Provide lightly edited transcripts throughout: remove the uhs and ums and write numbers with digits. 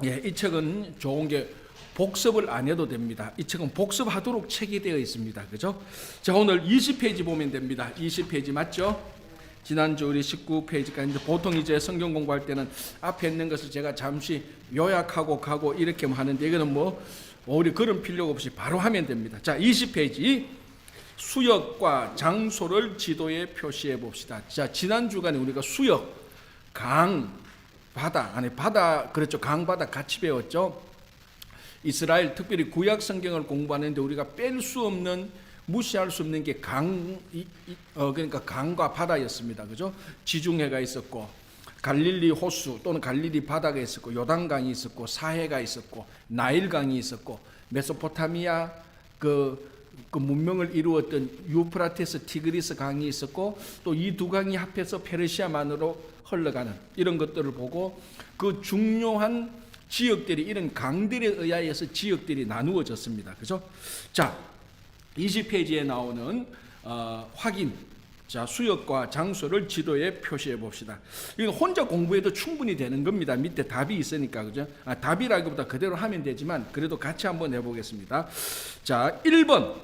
예, 이 책은 좋은 게 복습을 안 해도 됩니다. 이 책은 복습하도록 책이 되어 있습니다. 그죠? 자, 오늘 20페이지 보면 됩니다. 20페이지 맞죠? 지난주 우리 19페이지까지 보통 이제 성경 공부할 때는 앞에 있는 것을 제가 잠시 요약하고 가고 이렇게 하는데 이거는 뭐 우리 그런 필요 없이 바로 하면 됩니다. 자, 20페이지 수역과 장소를 지도에 표시해 봅시다. 자, 지난 주간에 우리가 수역, 강, 바다, 아니 바다 그렇죠. 강, 바다 같이 배웠죠. 이스라엘 특별히 구약 성경을 공부하는데 우리가 뺄 수 없는 무시할 수 없는 게 그러니까 강과 바다였습니다. 그죠? 지중해가 있었고 갈릴리 호수 또는 갈릴리 바다가 있었고 요단강이 있었고 사해가 있었고 나일강이 있었고 메소포타미아 그 문명을 이루었던 유프라테스 티그리스 강이 있었고 또 이 두 강이 합해서 페르시아만으로 흘러가는 이런 것들을 보고 그 중요한 지역들이 이런 강들에 의하여서 지역들이 나누어졌습니다. 그죠? 자, 20페이지에 나오는 확인. 자, 수역과 장소를 지도에 표시해 봅시다. 이건 혼자 공부해도 충분히 되는 겁니다. 밑에 답이 있으니까. 그죠? 답이라기보다 그대로 하면 되지만 그래도 같이 한번 해보겠습니다. 자, 1번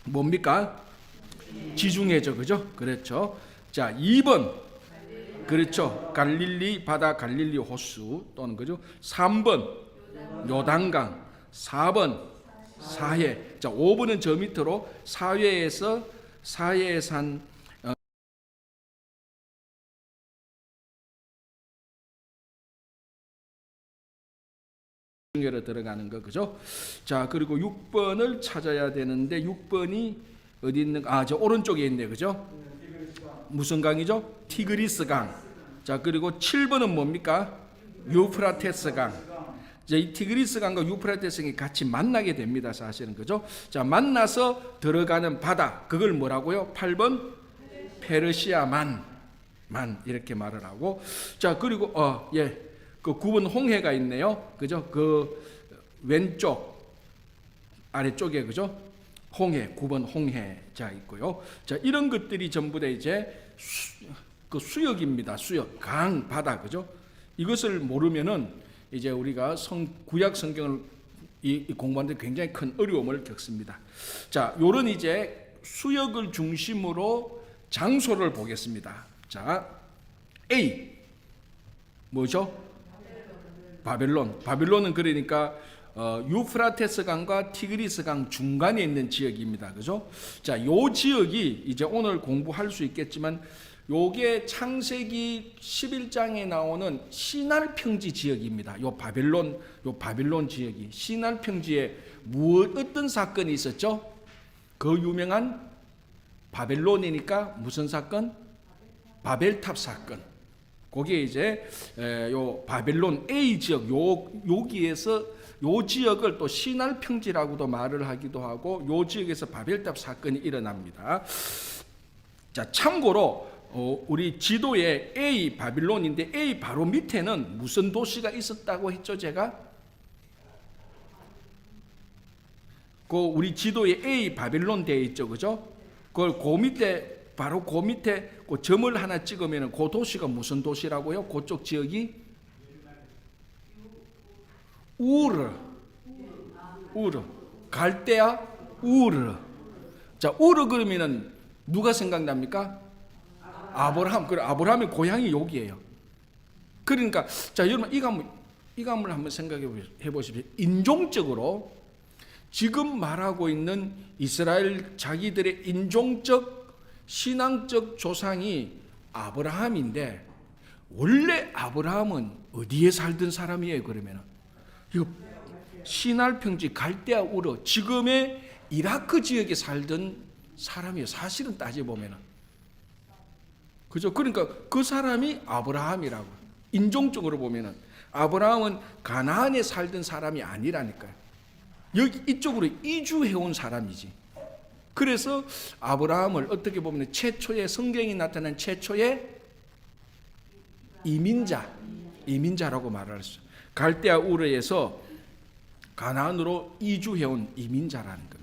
뭡니까? 지중해죠. 그죠? 그렇죠. 자, 2번 그렇죠. 갈릴리 바다, 갈릴리 호수 또는 그죠? 3번 요단강, 4번 사해. 자, 5번은 저 밑으로 사해에서 사해산 중계로 들어가는 거 그죠? 자, 그리고 6번을 찾아야 되는데 6번이 어디 있는가? 저 오른쪽에 있네. 그죠? 무슨 강이죠? 티그리스 강. 자, 그리고 7번은 뭡니까? 유프라테스 강. 자, 이 티그리스 강과 유프라테스 강이 같이 만나게 됩니다. 사실은 그죠? 자, 만나서 들어가는 바다. 그걸 뭐라고요? 8번 페르시아만 이렇게 말을 하고. 자, 그리고 그 9번 홍해가 있네요. 그죠? 그 왼쪽 아래쪽에 그죠? 홍해, 9번 홍해자 있고요. 자, 이런 것들이 전부 다 이제 그 수역입니다. 수역, 강, 바다, 그죠? 이것을 모르면은 이제 우리가 구약 성경을 공부하는데 굉장히 큰 어려움을 겪습니다. 자, 요런 이제 수역을 중심으로 장소를 보겠습니다. 자, A 뭐죠? 바벨론. 바벨론은 그러니까 유프라테스 강과 티그리스 강 중간에 있는 지역입니다. 그죠? 자, 요 지역이 이제 오늘 공부할 수 있겠지만 요게 창세기 11장에 나오는 시날 평지 지역입니다. 요 바벨론 지역이 시날 평지에 어떤 사건이 있었죠? 그 유명한 바벨론이니까 무슨 사건? 바벨탑 사건. 거기에 이제 요 바벨론 A 지역 여기에서 요 지역을 또 시날 평지라고도 말을 하기도 하고 요 지역에서 바벨탑 사건이 일어납니다. 자, 참고로 우리 지도에 A 바빌론인데 A 바로 밑에는 무슨 도시가 있었다고 했죠? 제가 그 우리 지도에 A 바빌론 되어 있죠, 그죠? 그걸 그 밑에 바로 그 밑에 그 점을 하나 찍으면 그 도시가 무슨 도시라고요? 그쪽 지역이 우르, 갈대아 우르. 자, 우르 그러면은 누가 생각납니까? 아브라함. 그래, 아브라함의 고향이 여기예요. 그러니까 자, 여러분 이 가문을 한번 생각해 보십시오. 인종적으로 지금 말하고 있는 이스라엘 자기들의 인종적 신앙적 조상이 아브라함인데 원래 아브라함은 어디에 살던 사람이에요? 그러면은 이거 시날 평지 갈대아 우르 지금의 이라크 지역에 살던 사람이에요. 사실은 따져 보면은 그죠? 그러니까 그 사람이 아브라함이라고. 인종적으로 보면은 아브라함은 가나안에 살던 사람이 아니라니까요. 여기 이쪽으로 이주해 온 사람이지. 그래서 아브라함을 어떻게 보면 최초의 성경이 나타난 최초의 이민자라고 말할 수. 갈대아 우르에서 가나안으로 이주해 온 이민자라는 겁니다.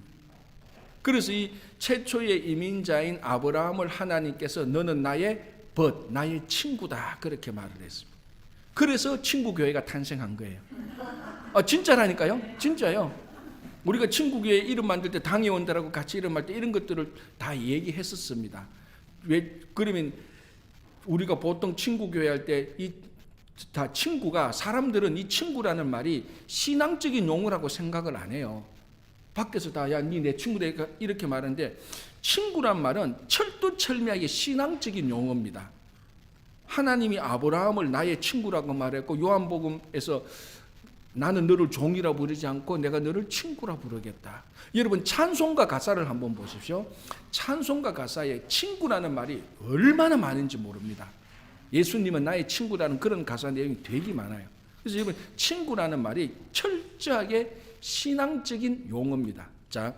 그래서 이 최초의 이민자인 아브라함을 하나님께서 너는 나의 나의 친구다 그렇게 말을 했습니다. 그래서 친구교회가 탄생한 거예요. 진짜라니까요. 진짜요. 우리가 친구교회 이름 만들 때 당회원들하고 같이 이름 만들 때 이런 것들을 다 얘기했었습니다. 왜 그러면 우리가 보통 친구교회 할 때 다 친구가, 사람들은 이 친구라는 말이 신앙적인 용어라고 생각을 안 해요. 밖에서 다 야, 니 내 친구다 이렇게 말하는데, 친구란 말은 철두철미하게 신앙적인 용어입니다. 하나님이 아브라함을 나의 친구라고 말했고, 요한복음에서 나는 너를 종이라 부르지 않고 내가 너를 친구라 부르겠다. 여러분 찬송가 가사를 한번 보십시오. 찬송가 가사에 친구라는 말이 얼마나 많은지 모릅니다. 예수님은 나의 친구라는 그런 가사 내용이 되게 많아요. 그래서 여러분 친구라는 말이 철저하게 신앙적인 용어입니다. 자,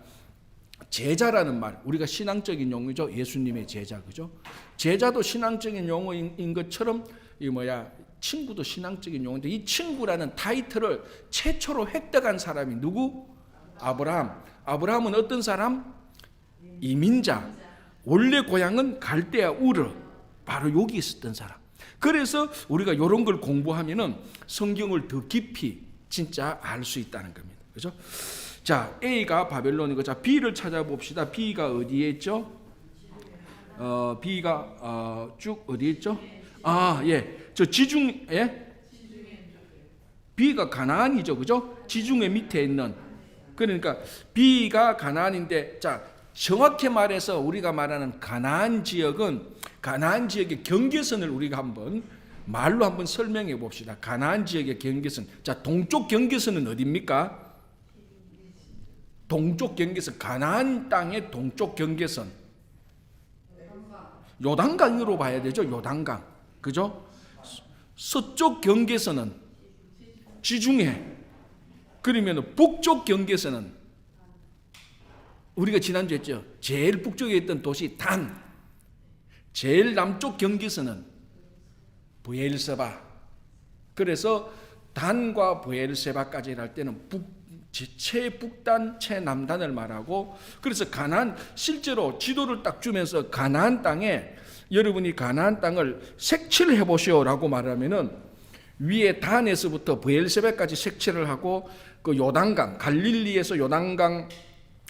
제자라는 말, 우리가 신앙적인 용어죠. 예수님의 제자, 그죠? 제자도 신앙적인 용어인 것처럼 친구도 신앙적인 용어인데, 이 친구라는 타이틀을 최초로 획득한 사람이 누구? 아브라함. 아브라함은 어떤 사람? 이민자. 원래 고향은 갈대아 우르. 바로 여기 있었던 사람. 그래서 우리가 이런 걸 공부하면은 성경을 더 깊이 진짜 알 수 있다는 겁니다. 그죠? 자, A가 바벨론이고, 자, B를 찾아봅시다. B가 어디에 있죠? B가 쭉 어디에 있죠? 저 지중, B가 가나안이죠, 그죠? 지중해 밑에 있는. 그러니까 B가 가나안인데, 자, 정확히 말해서 우리가 말하는 가나안 지역은, 가나안 지역의 경계선을 우리가 말로 한번 설명해 봅시다. 가나안 지역의 경계선. 자, 동쪽 경계선은 어디입니까? 동쪽 경계선, 가나안 땅의 동쪽 경계선. 요단강으로 봐야 되죠. 요단강. 그죠? 서쪽 경계선은 지중해. 그러면 북쪽 경계선은 우리가 지난주에 했죠. 제일 북쪽에 있던 도시 단. 제일 남쪽 경계선은 브엘세바. 그래서 단과 브엘세바까지 할 때는 최북단, 최남단을 말하고, 그래서 가나안, 실제로 지도를 딱 주면서 가나안 땅에, 여러분이 가나안 땅을 색칠을 해보시오라고 말하면은 위에 단에서부터 브엘세바까지 색칠을 하고, 그 요단강, 갈릴리에서 요단강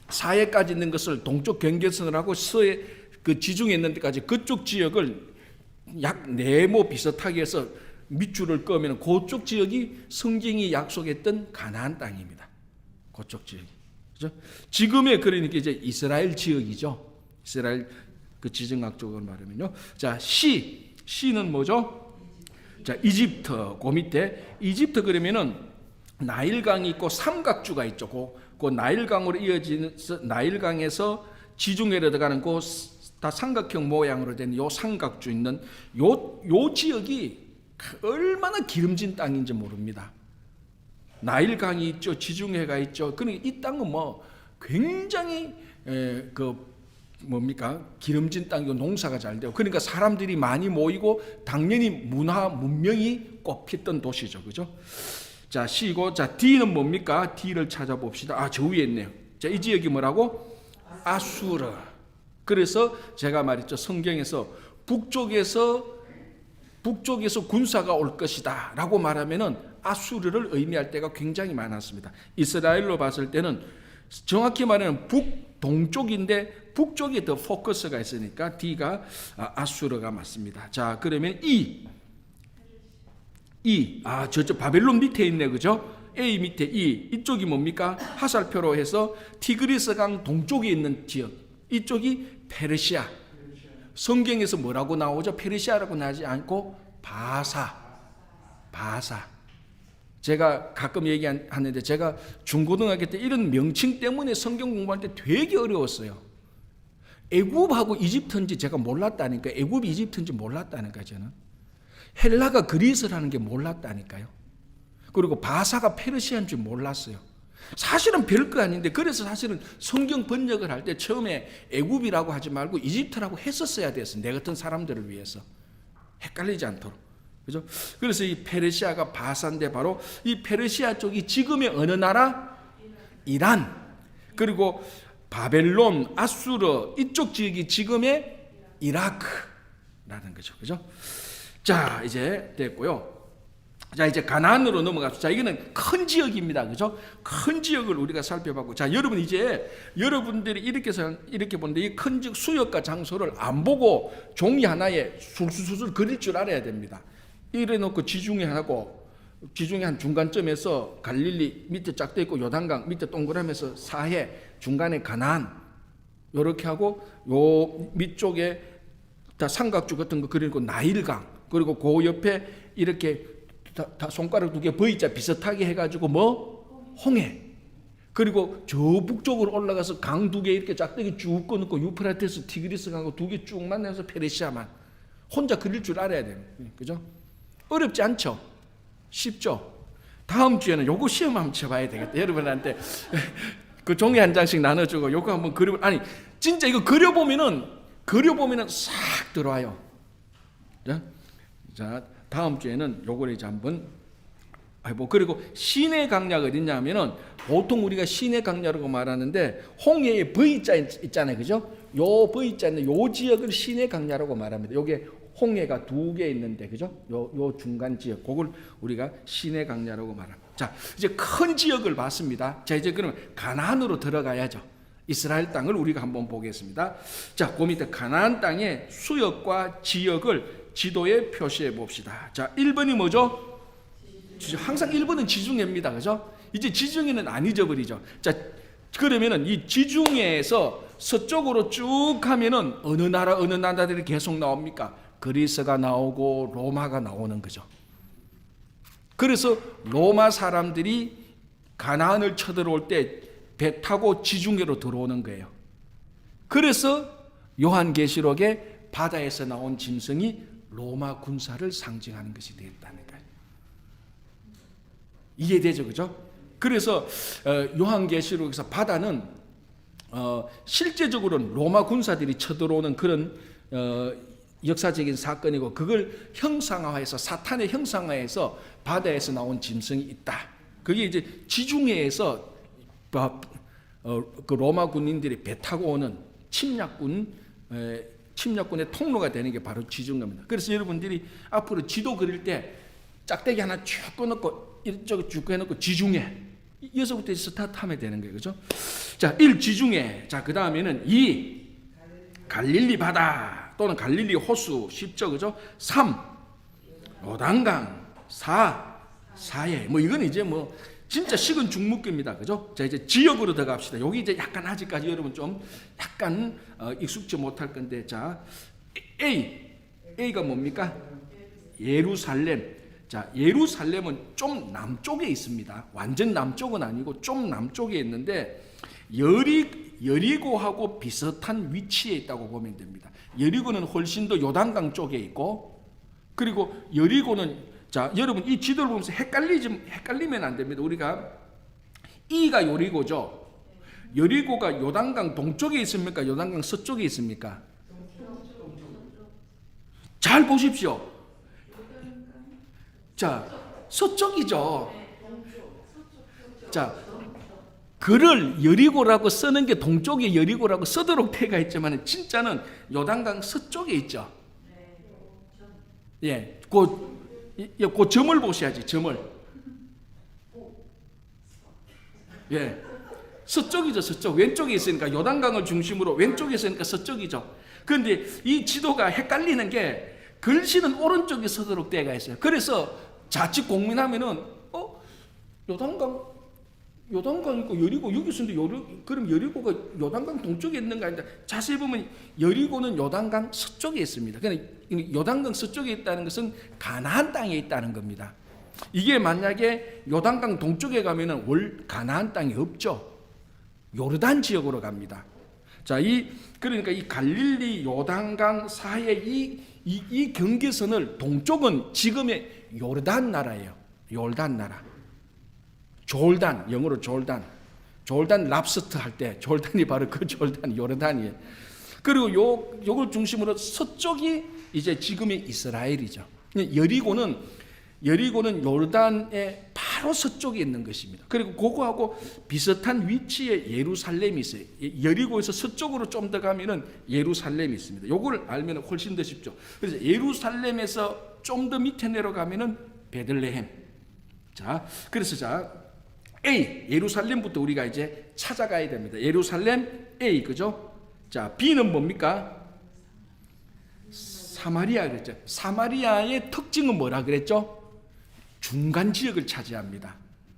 사해까지 있는 것을 동쪽 경계선을 하고, 서해 그 지중해 있는 데까지 그쪽 지역을 약 네모 비슷하게 해서 밑줄을 끄면 그쪽 지역이 성경이 약속했던 가나안 땅입니다. 그쪽 지역이. 그죠? 지금의 그러니까 이제 이스라엘 지역이죠. 이스라엘 그 지정학적으로 말하면요. 자, C는 뭐죠? 자, 이집트. 그 밑에 이집트 그러면은 나일강이 있고 삼각주가 있죠. 그 나일강으로 이어지는, 나일강에서 지중해로 들어가는 그 다 삼각형 모양으로 된 요 삼각주 있는 요 지역이 얼마나 기름진 땅인지 모릅니다. 나일강이 있죠. 지중해가 있죠. 그러니까 이 땅은 굉장히 기름진 땅이고 농사가 잘 되고, 그러니까 사람들이 많이 모이고 당연히 문명이 꽃피던 도시죠. 그죠? 자, C고, 자, D는 뭡니까? D를 찾아봅시다. 저 위에 있네요. 자, 이 지역이 뭐라고? 아수르. 그래서 제가 말했죠. 성경에서 북쪽에서 군사가 올 것이다 라고 말하면은 아수르를 의미할 때가 굉장히 많았습니다. 이스라엘로 봤을 때는 정확히 말하면 북동쪽인데 북쪽에 더 포커스가 있으니까 D가 아수르가 맞습니다. 자, 그러면 저쪽 바벨론 밑에 있네, 그죠? A 밑에 이쪽이 뭡니까? 화살표로 해서 티그리스강 동쪽에 있는 지역. 이쪽이 페르시아. 성경에서 뭐라고 나오죠? 페르시아라고 나지 않고 바사. 제가 가끔 얘기하는데, 제가 중고등학교 때 이런 명칭 때문에 성경 공부할 때 되게 어려웠어요. 애굽하고 이집트인지 제가 몰랐다니까. 애굽이 이집트인지 몰랐다니까. 저는 헬라가 그리스라는 게 몰랐다니까요. 그리고 바사가 페르시아인 줄 몰랐어요. 사실은 별거 아닌데, 그래서 사실은 성경 번역을 할 때 처음에 애굽이라고 하지 말고 이집트라고 했었어야 됐어요. 내 같은 사람들을 위해서 헷갈리지 않도록. 그죠? 그래서 이 페르시아가 바사인데, 바로 이 페르시아 쪽이 지금의 어느 나라? 이란. 그리고 바벨론, 아수르 이쪽 지역이 지금의 이라크라는 거죠. 그죠? 자, 이제 됐고요. 자, 이제 가나안으로 넘어갑시다. 자, 이거는 큰 지역입니다. 그죠? 큰 지역을 우리가 살펴봤고. 자, 여러분 이제 여러분들이 이렇게 보는데 이 큰 지역 수역과 장소를 안 보고 종이 하나에 술술술 그릴 줄 알아야 됩니다. 이래 놓고 지중해 하고 지중해 한 중간점에서 갈릴리 밑에 쫙 돼 있고 요단강 밑에 동그라미에서 사해 중간에 가나안 요렇게 하고 요 밑쪽에 다 삼각주 같은 거 그리고 나일강 그리고 그 옆에 이렇게 다 손가락 2개 V자 비슷하게 해가지고 뭐 홍해 그리고 저 북쪽으로 올라가서 강 2개 이렇게 짝대기 쭉 끊고 유프라테스 티그리스 강하고 2개 쭉 만나서 페르시아만 혼자 그릴 줄 알아야 돼요. 그죠? 어렵지 않죠? 쉽죠? 다음 주에는 요거 시험 한번 쳐봐야 되겠다. 여러분한테 그 종이 한 장씩 나눠주고 요거 한번 아니 진짜 이거 그려보면은 싹 들어와요. 자, 다음 주에는 요걸 이제 한번 해보고 그리고 시내 강야가 어딨냐면은 보통 우리가 시내 강야라고 말하는데 홍해의 V자 있잖아요. 그죠? 요 V자 있는 요 지역을 시내 강야라고 말합니다. 요게 홍해가 2개 있는데 그죠? 요 중간 지역 그걸 우리가 시내 강야라고 말합니다. 자, 이제 큰 지역을 봤습니다. 자, 이제 그러면 가나안으로 들어가야죠. 이스라엘 땅을 우리가 한번 보겠습니다. 자, 그 밑에 가나안 땅의 수역과 지역을 지도에 표시해 봅시다. 자, 1번이 뭐죠? 항상 1번은 지중해입니다. 그죠? 이제 지중해는 안 잊어버리죠. 자, 그러면은 이 지중해에서 서쪽으로 쭉 가면은 어느 나라들이 계속 나옵니까? 그리스가 나오고 로마가 나오는 거죠. 그래서 로마 사람들이 가나안을 쳐들어올 때 배 타고 지중해로 들어오는 거예요. 그래서 요한계시록에 바다에서 나온 짐승이 로마 군사를 상징하는 것이 되었다는 거예요. 이해되죠? 그죠? 그래서 요한계시록에서 바다는 실제적으로는 로마 군사들이 쳐들어오는 그런 역사적인 사건이고 그걸 형상화해서 사탄의 형상화해서 바다에서 나온 짐승이 있다. 그게 이제 지중해에서 그 로마 군인들이 배 타고 오는 침략군의 통로가 되는 게 바로 지중해입니다. 그래서 여러분들이 앞으로 지도 그릴 때 짝대기 하나 쭉 꺼놓고 이쪽에 쭉 해놓고 지중해 여기서부터 스타트하면 되는 거예요. 그죠? 자, 1 지중해. 자, 그 다음에는 2 갈릴리 바다 또는 갈릴리 호수 쉽죠? 그죠? 3 요단강 4 사해. 뭐 이건 이제 뭐 진짜 식은 죽묵기입니다. 그죠? 자, 이제 지역으로 들어갑시다. 여기 이제 약간 아직까지 여러분 좀 약간 익숙지 못할 건데, 자, A가 뭡니까? 예루살렘. 자, 예루살렘은 좀 남쪽에 있습니다. 완전 남쪽은 아니고 좀 남쪽에 있는데 여리고하고 비슷한 위치에 있다고 보면 됩니다. 여리고는 훨씬 더 요단강 쪽에 있고, 그리고 여리고는, 자, 여러분 이 지도를 보면서 헷갈리면 안 됩니다. 우리가 이가 여리고죠. 여리고가 요단강 동쪽에 있습니까? 요단강 서쪽에 있습니까? 잘 보십시오. 자, 서쪽이죠. 자, 글을 여리고라고 쓰는 게 동쪽에 여리고라고 쓰도록 되어 있지만 진짜는 요단강 서쪽에 있죠. 예, 그 점을 보셔야지. 점을. 예, 서쪽이죠. 서쪽. 왼쪽에 있으니까 요단강을 중심으로 왼쪽에 있으니까 서쪽이죠. 그런데 이 지도가 헷갈리는 게 글씨는 오른쪽에 서도록 되어 있어요. 그래서 자칫 공민하면은 요단강 있고 여리고 여기 있는데 그럼 여리고가 요단강 동쪽에 있는 거 아닌가? 자세히 보면 여리고는 요단강 서쪽에 있습니다. 그러니까 요단강 서쪽에 있다는 것은 가나안 땅에 있다는 겁니다. 이게 만약에 요단강 동쪽에 가면은 가나안 땅이 없죠. 요르단 지역으로 갑니다. 자, 그러니까 이 갈릴리 요단강 사이의 이 경계선을 동쪽은 지금의 요르단 나라예요. 요르단 나라. 졸단, 영어로 졸단 랍스터 할 때 졸단이 바로 그 졸단 요르단이에요. 그리고 요걸 중심으로 서쪽이 이제 지금의 이스라엘이죠. 여리고는 요르단의 바로 서쪽에 있는 것입니다. 그리고 그거하고 비슷한 위치에 예루살렘이 있어요. 여리고에서 서쪽으로 좀 더 가면은 예루살렘이 있습니다. 요걸 알면 훨씬 더 쉽죠. 그래서 예루살렘에서 좀 더 밑에 내려가면은 베들레헴. 자, 그래서 자 A 예루살렘부터 우리가 이제 찾아가야 됩니다. 예루살렘 A, 그죠? 자, B는 뭡니까? 사마리아 그랬죠. 사마리아의 특징은 뭐라 그랬죠? 중간 지역을 차지합니다.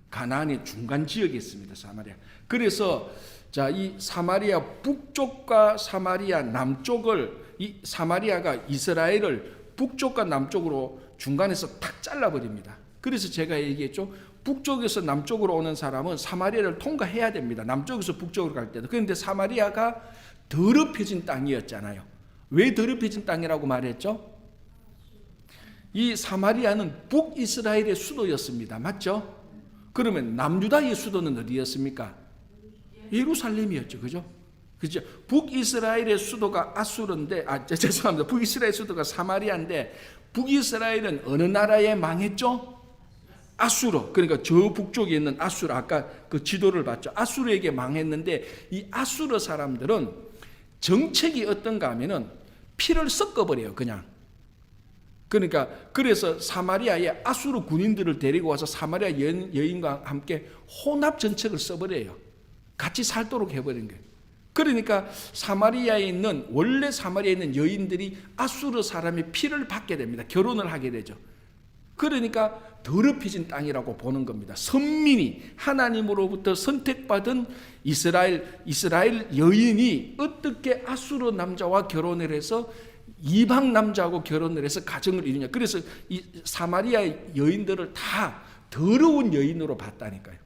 가나안의 중간 지역에 있습니다. 사마리아. 그래서 자, 이 사마리아 북쪽과 사마리아 남쪽을, 이 사마리아가 이스라엘을 북쪽과 남쪽으로 중간에서 탁 잘라버립니다. 그래서 제가 얘기했죠. 북쪽에서 남쪽으로 오는 사람은 사마리아를 통과해야 됩니다. 남쪽에서 북쪽으로 갈 때도. 그런데 사마리아가 더럽혀진 땅이었잖아요. 왜 더럽혀진 땅이라고 말했죠? 이 사마리아는 북이스라엘의 수도였습니다. 맞죠? 그러면 남유다의 수도는 어디였습니까? 예루살렘이었죠. 그죠? 그죠? 북이스라엘의 수도가 아수르인데, 죄송합니다. 북이스라엘 수도가 사마리아인데, 북이스라엘은 어느 나라에 망했죠? 아수르. 그러니까 저 북쪽에 있는 아수르, 아까 그 지도를 봤죠. 아수르에게 망했는데, 이 아수르 사람들은 정책이 어떤가 하면은 피를 섞어버려요. 그냥. 그러니까 그래서 사마리아에 아수르 군인들을 데리고 와서 사마리아 여인과 함께 혼합 정책을 써버려요. 같이 살도록 해버린 거예요. 그러니까 원래 사마리아에 있는 여인들이 아수르 사람의 피를 받게 됩니다. 결혼을 하게 되죠. 그러니까 더럽혀진 땅이라고 보는 겁니다. 선민이 하나님으로부터 선택받은 이스라엘 여인이 어떻게 아수르 남자와 결혼을 해서 이방 남자하고 결혼을 해서 가정을 이루냐. 그래서 이 사마리아 여인들을 다 더러운 여인으로 봤다니까요.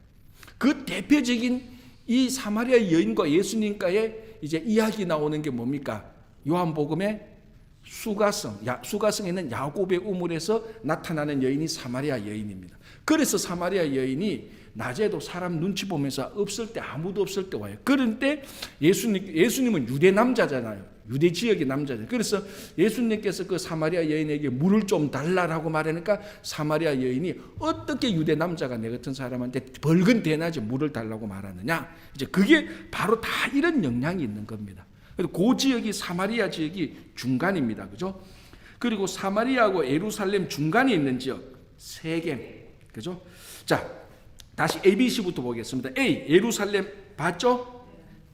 그 대표적인 이 사마리아 여인과 예수님과의 이제 이야기 나오는 게 뭡니까? 요한복음의 수가성에 있는 야곱의 우물에서 나타나는 여인이 사마리아 여인입니다. 그래서 사마리아 여인이 낮에도 사람 눈치 보면서 없을 때, 아무도 없을 때 와요. 그런데 예수님은 유대 남자잖아요. 유대 지역의 남자잖아요. 그래서 예수님께서 그 사마리아 여인에게 물을 좀 달라라고 말하니까 사마리아 여인이 어떻게 유대 남자가 내 같은 사람한테 벌건 대낮에 물을 달라고 말하느냐. 이제 그게 바로 다 이런 영향이 있는 겁니다. 그 지역이 사마리아 지역이 중간입니다. 그죠? 그리고 사마리아하고 예루살렘 중간에 있는 지역 세겜. 그죠? 자, 다시 ABC부터 보겠습니다. A 예루살렘 봤죠?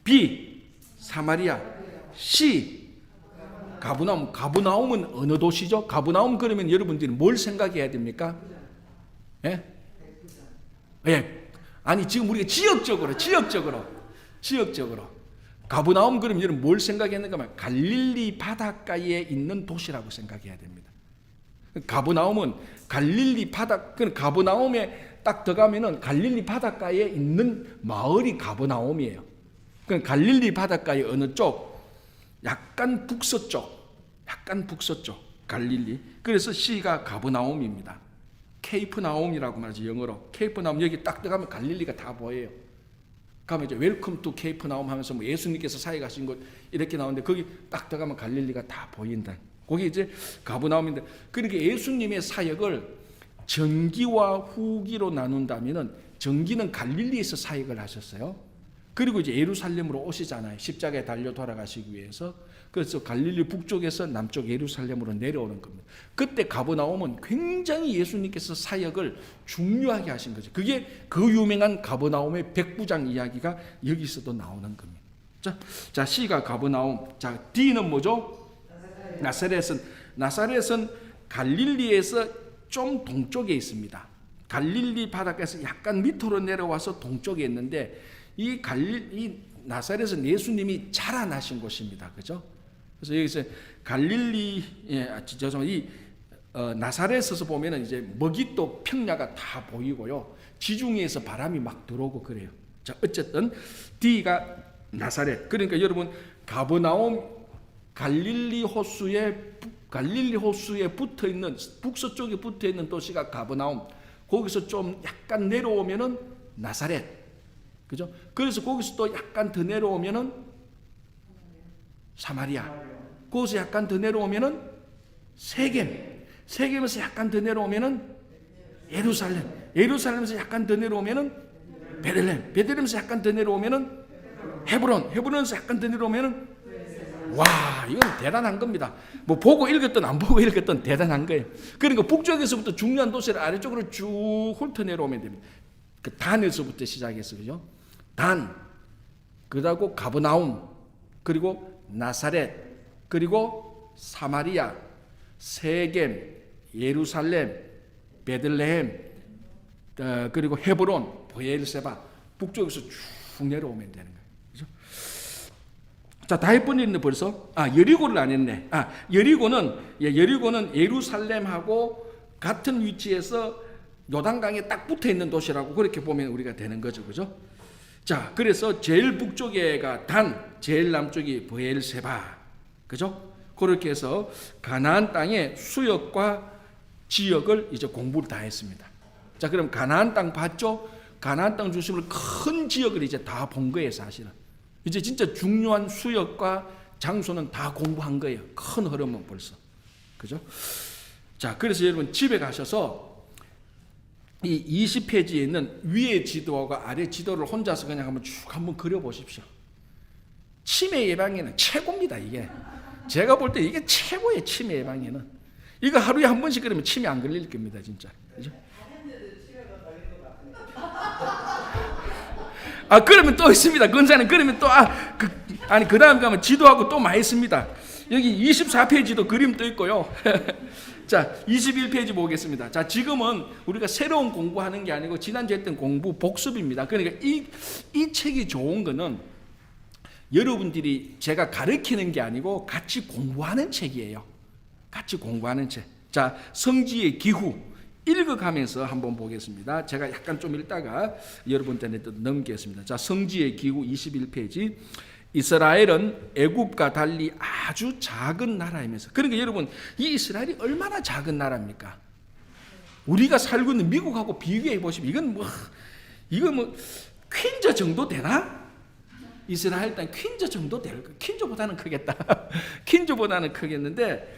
B 사마리아. C 가브나움. 가브나움은 어느 도시죠? 가브나움 그러면 여러분들이 뭘 생각해야 됩니까? 예? 예. 아니 지금 우리가 지역적으로 가브나움 그러면 여러분 뭘 생각했는가 하면 갈릴리 바닷가에 있는 도시라고 생각해야 됩니다. 가브나움은 갈릴리 가브나움에 딱 들어가면은 갈릴리 바닷가에 있는 마을이 가브나움이에요. 그럼 갈릴리 바닷가의 어느 쪽? 약간 북서쪽 갈릴리. 그래서 C가 가브나움입니다. 케이프나움이라고 말하죠. 영어로 케이프나움. 여기 딱 들어가면 갈릴리가 다 보여요. 가면 이제 웰컴 투 케이프나움 하면서 뭐 예수님께서 사에 가신 곳 이렇게 나오는데 거기 딱 들어가면 갈릴리가 다 보인다. 거기 이제 가브나움인데, 그러니까 예수님의 사역을 전기와 후기로 나눈다면은 전기는 갈릴리에서 사역을 하셨어요. 그리고 이제 예루살렘으로 오시잖아요. 십자가에 달려 돌아가시기 위해서. 그래서 갈릴리 북쪽에서 남쪽 예루살렘으로 내려오는 겁니다. 그때 가버나움은 굉장히 예수님께서 사역을 중요하게 하신 거죠. 그게 그 유명한 가버나움의 백부장 이야기가 여기서도 나오는 겁니다. 자, C가 가버나움. 자, D는 뭐죠? 나사렛은 갈릴리에서 좀 동쪽에 있습니다. 갈릴리 바닷가에서 약간 밑으로 내려와서 동쪽에 있는데 이 나사렛은 예수님이 자라나신 곳입니다. 그죠? 그래서 여기서 나사렛에서 보면은 이제 머깃도 평야가 다 보이고요. 지중해에서 바람이 막 들어오고 그래요. 자, 어쨌든 D가 나사렛. 그러니까 여러분 가버나움 갈릴리 호수에 붙어 있는 북서쪽에 붙어 있는 도시가 가버나움. 거기서 좀 약간 내려오면은 나사렛. 그죠? 그래서 거기서 또 약간 더 내려오면은 사마리아. 거기서 약간 더 내려오면은 세겜. 세겜에서 약간 더 내려오면은 예루살렘. 예루살렘에서 약간 더 내려오면은 베들레헴. 베들레헴에서 약간 더 내려오면은 헤브론에서 약간 더 내려오면은 와, 이건 대단한 겁니다. 뭐 보고 읽었든 안 보고 읽었든 대단한 거예요. 그러니까 북쪽에서부터 중요한 도시를 아래쪽으로 쭉 훑어내려오면 됩니다. 그 단에서부터 시작해서, 그죠? 단, 그러고 가버나움, 그리고 나사렛, 그리고 사마리아, 세겜, 예루살렘, 베들레헴, 그리고 헤브론, 브엘세바, 북쪽에서 쭉 내려오면 되는 거예요. 그죠? 자, 다섯 번째 있는데 벌써 여리고를 안 했네. 여리고는 예루살렘하고 같은 위치에서 요단강에 딱 붙어 있는 도시라고 그렇게 보면 우리가 되는 거죠, 그죠? 자, 그래서 제일 북쪽에가 단, 제일 남쪽이 브엘세바, 그죠? 그렇게 해서 가나안 땅의 수역과 지역을 이제 공부를 다 했습니다. 자, 그럼 가나안 땅 봤죠? 가나안 땅 중심으로 큰 지역을 이제 다 본 거예요, 사실은. 이제 진짜 중요한 수역과 장소는 다 공부한 거예요. 큰 흐름은 벌써. 그죠? 자, 그래서 여러분 집에 가셔서 이 20페이지에 있는 위에 지도와 아래 지도를 혼자서 그냥 한번 쭉 한번 그려보십시오. 치매 예방에는 최고입니다, 이게. 제가 볼 때 이게 최고의 치매 예방에는. 이거 하루에 한 번씩 그러면 치매 안 걸릴 겁니다, 진짜. 그죠? 그러면 또 있습니다. 근사는 그러면 또 그 다음 가면 지도하고 또 많이 있습니다. 여기 24페이지도 그림 또 있고요. 자, 21페이지 보겠습니다. 자, 지금은 우리가 새로운 공부하는 게 아니고 지난주에 했던 공부 복습입니다. 그러니까 이 책이 좋은 거는 여러분들이 제가 가르치는 게 아니고 같이 공부하는 책이에요. 같이 공부하는 책. 자, 성지의 기후 읽어가면서 한번 보겠습니다. 제가 약간 좀 읽다가 여러분한테 또 넘기겠습니다. 자, 성지의 기후 21페이지. 이스라엘은 애굽과 달리 아주 작은 나라이면서, 그러니까 여러분 이 이스라엘이 얼마나 작은 나라입니까? 우리가 살고 있는 미국하고 비교해 보시면 이건 뭐 퀸저 정도 되나? 이스라엘 땅 퀸저 정도 될 거. 퀸저보다는 크겠다. 퀸저보다는 크겠는데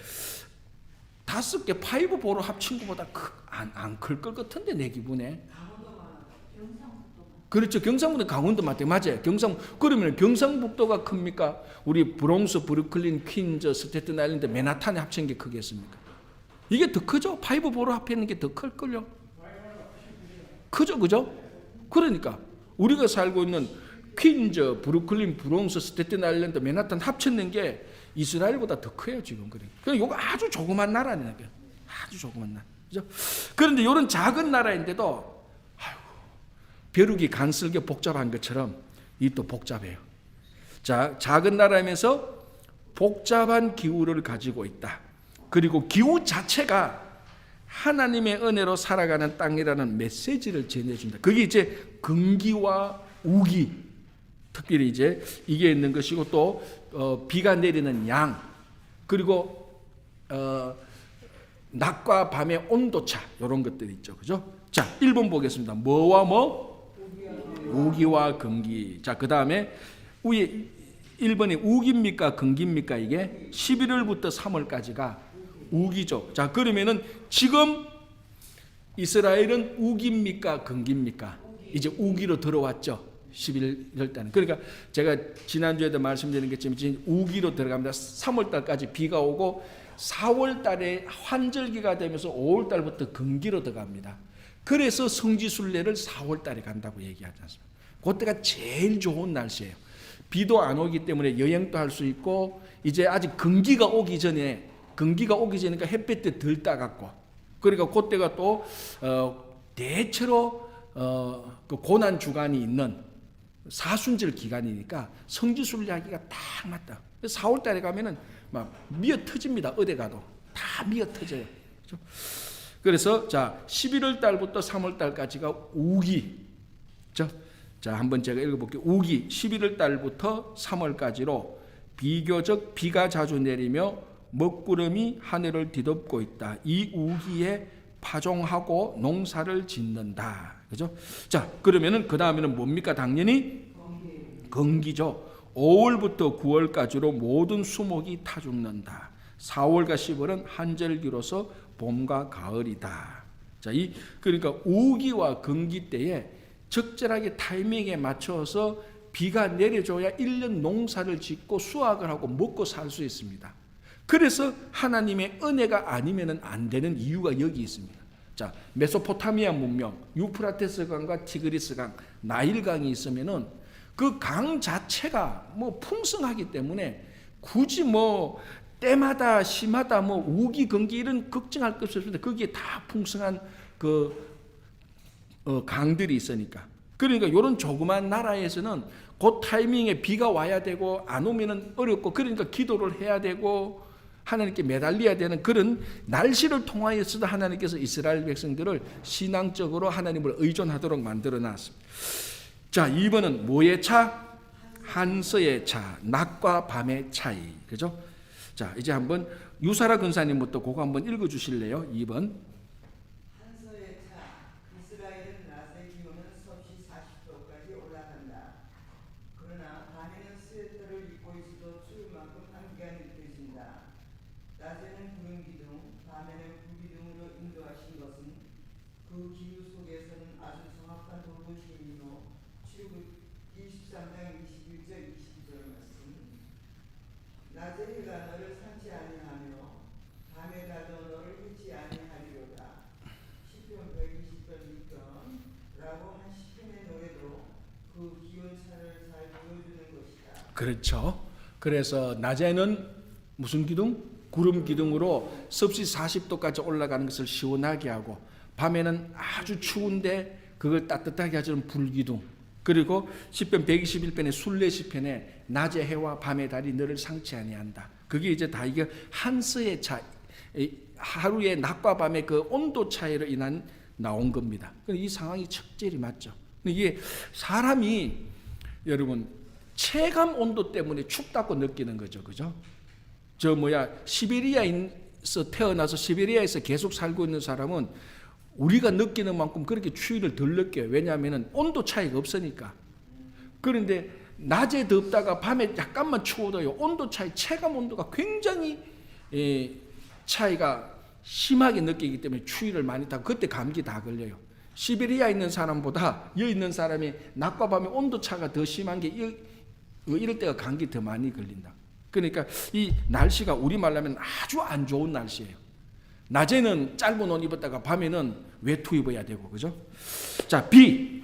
5개 파이브 보로 합친 것보다 안 클 것 같은데 내 기분에. 그렇죠. 경상북도 강원도 맞아요. 그러면 경상북도가 큽니까? 우리 브롱스, 브루클린, 퀸저, 스테튼 아일랜드, 맨하탄에 합친 게 크겠습니까? 이게 더 크죠? 파이브 보로 합해는 게 더 클걸요? 크죠, 그죠? 그러니까 우리가 살고 있는 퀸저, 브루클린, 브롱스, 스테튼 아일랜드, 맨하탄 합쳤는 게 이스라엘보다 더 커요, 지금. 그러니까 이거 아주 조그만 나라네요. 아주 조그만 나라. 그죠? 그런데 이런 작은 나라인데도 벼룩이 간슬게 복잡한 것처럼 이 또 복잡해요. 자, 작은 나라면서 복잡한 기후를 가지고 있다. 그리고 기후 자체가 하나님의 은혜로 살아가는 땅이라는 메시지를 전해준다. 그게 이제 금기와 우기, 특별히 이제 이게 있는 것이고 또 비가 내리는 양, 그리고 낮과 밤의 온도차, 이런 것들이 있죠, 그죠? 자, 1번 보겠습니다. 뭐와 뭐? 우기와 금기. 자, 그 다음에 위에 1번이 우기입니까 금기입니까? 이게 11월부터 3월까지가 우기죠. 자, 그러면은 지금 이스라엘은 우기입니까 금기입니까? 이제 우기로 들어왔죠. 11월 달은. 그러니까 제가 지난주에도 말씀드린 것처럼 이제 우기로 들어갑니다. 3월 달까지 비가 오고 4월 달에 환절기가 되면서 5월 달부터 금기로 들어갑니다. 그래서 성지순례를 4월 달에 간다고 얘기하지 않습니까? 그때가 제일 좋은 날씨예요. 비도 안 오기 때문에 여행도 할 수 있고, 이제 아직 금기가 오기 전이니까 햇볕이 덜 따갑고, 그러니까 그때가 또 대체로 그 고난 주간이 있는 사순절 기간이니까 성지순례하기가 딱 맞다. 4월 달에 가면은 막 미어 터집니다. 어디 가도 다 미어 터져요. 그렇죠? 그래서 자, 11월 달부터 3월 달까지가 우기. 자, 한번 제가 읽어볼게요. 우기 11월 달부터 3월까지로 비교적 비가 자주 내리며 먹구름이 하늘을 뒤덮고 있다. 이 우기에 파종하고 농사를 짓는다. 그죠? 자, 그러면은 그 다음에는 뭡니까? 당연히 건기죠. 5월부터 9월까지로 모든 수목이 타 죽는다. 4월과 10월은 한절기로서 봄과 가을이다. 자, 그러니까 우기와 건기 때에 적절하게 타이밍에 맞춰서 비가 내려줘야 1년 농사를 짓고 수확을 하고 먹고 살 수 있습니다. 그래서 하나님의 은혜가 아니면 안 되는 이유가 여기 있습니다. 자, 메소포타미아 문명, 유프라테스 강과 티그리스 강, 나일 강이 있으면은 그 강 자체가 뭐 풍성하기 때문에 굳이 뭐 때마다 시마다 뭐 우기 건기 이런 걱정할 것 없습니다. 거기에 다 풍성한 강들이 있으니까. 그러니까 이런 조그만 나라에서는 그 타이밍에 비가 와야 되고 안 오면은 어렵고, 그러니까 기도를 해야 되고 하나님께 매달려야 되는 그런 날씨를 통하여서도 하나님께서 이스라엘 백성들을 신앙적으로 하나님을 의존하도록 만들어 놨습니다. 자, 2번은 뭐의 차? 한서의 차, 낮과 밤의 차이. 그죠? 자, 이제 한번 유사라 근사님부터 그거 한번 읽어 주실래요? 2번. 한서의 차, 이스라엘은 낮의 기온은 섭씨 40도까지 올라간다. 그러나 밤에는 스웨터를 입고 있어도 추울 만큼 한기가 느껴진다. 낮에는 구름 기둥, 밤에는 불기둥으로 인도하신 것은 그 기후 속에서는 아주 정확한 돌보심이요. 출애굽 23장 21절 22절 말씀. 낮에 해가 너를 상치 아니하며 밤에 달도 너를 해치 아니하리로다. 시편 120편 6편라고 한 시편의 노래도 그 기온차를 잘 보여주는 것이다. 그렇죠. 그래서 낮에는 무슨 기둥? 구름 기둥으로 섭씨 40도까지 올라가는 것을 시원하게 하고, 밤에는 아주 추운데 그걸 따뜻하게 하는 불기둥. 그리고 시편 121편의 순례 시편에 낮의 해와 밤의 달이 너를 상치 아니한다. 그게 이제 다 이게 한서의 차, 하루의 낮과 밤의 그 온도 차이로 인한 나온 겁니다. 이 상황이 적절히 맞죠. 이게 사람이 여러분 체감 온도 때문에 춥다고 느끼는 거죠, 그죠? 시베리아에서 태어나서 시베리아에서 계속 살고 있는 사람은 우리가 느끼는 만큼 그렇게 추위를 덜 느껴요. 왜냐하면 온도 차이가 없으니까. 그런데 낮에 덥다가 밤에 약간만 추워도요, 온도 차이, 체감 온도가 굉장히 차이가 심하게 느끼기 때문에 추위를 많이 타고 그때 감기 다 걸려요. 시베리아에 있는 사람보다 여기 있는 사람이 낮과 밤의 온도 차가 더 심한 게 이럴 때가 감기 더 많이 걸린다. 그러니까 이 날씨가 우리말로 하면 아주 안 좋은 날씨예요. 낮에는 짧은 옷 입었다가 밤에는 외투 입어야 되고, 그죠? 자, 비.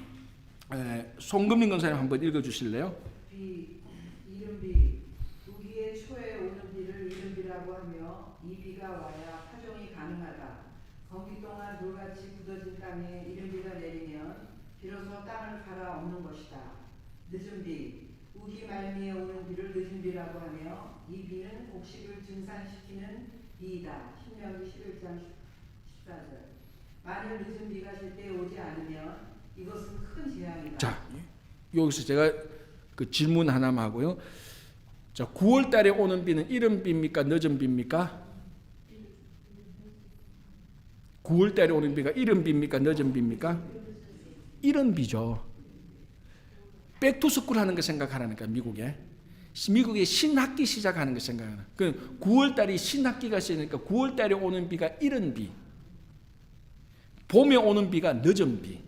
송금민 권사님 한번 읽어 주실래요? 비, 이른비, 우기의 초에 오는 비를 이른비라고 하며, 이 비가 와야 파종이 가능하다. 건기 동안 돌같이 굳어진 땅에 이른비가 내리면 비로소 땅을 갈아 엎는 것이다. 늦은 비, 우기 말미에 오는 비를 늦은 비라고 하며, 이 비는 곡식을 증산시키는 비이다. 신명기 11장 14절. 만일 늦은 비가 제때 오지 않으면 이것은 큰 재앙이다. 자, 여기서 제가 그 질문 하나만 하고요. 자, 9월 달에 오는 비는 이른 비입니까? 늦은 비입니까? 9월 달에 오는 비가 이른 비입니까? 늦은 비입니까? 이른 비죠. 백투스쿨 하는 거 생각하라니까, 미국의 신학기 시작하는 거 생각하라. 그 9월 달이 신학기가 시작하니까 9월 달에 오는 비가 이른 비, 봄에 오는 비가 늦은 비.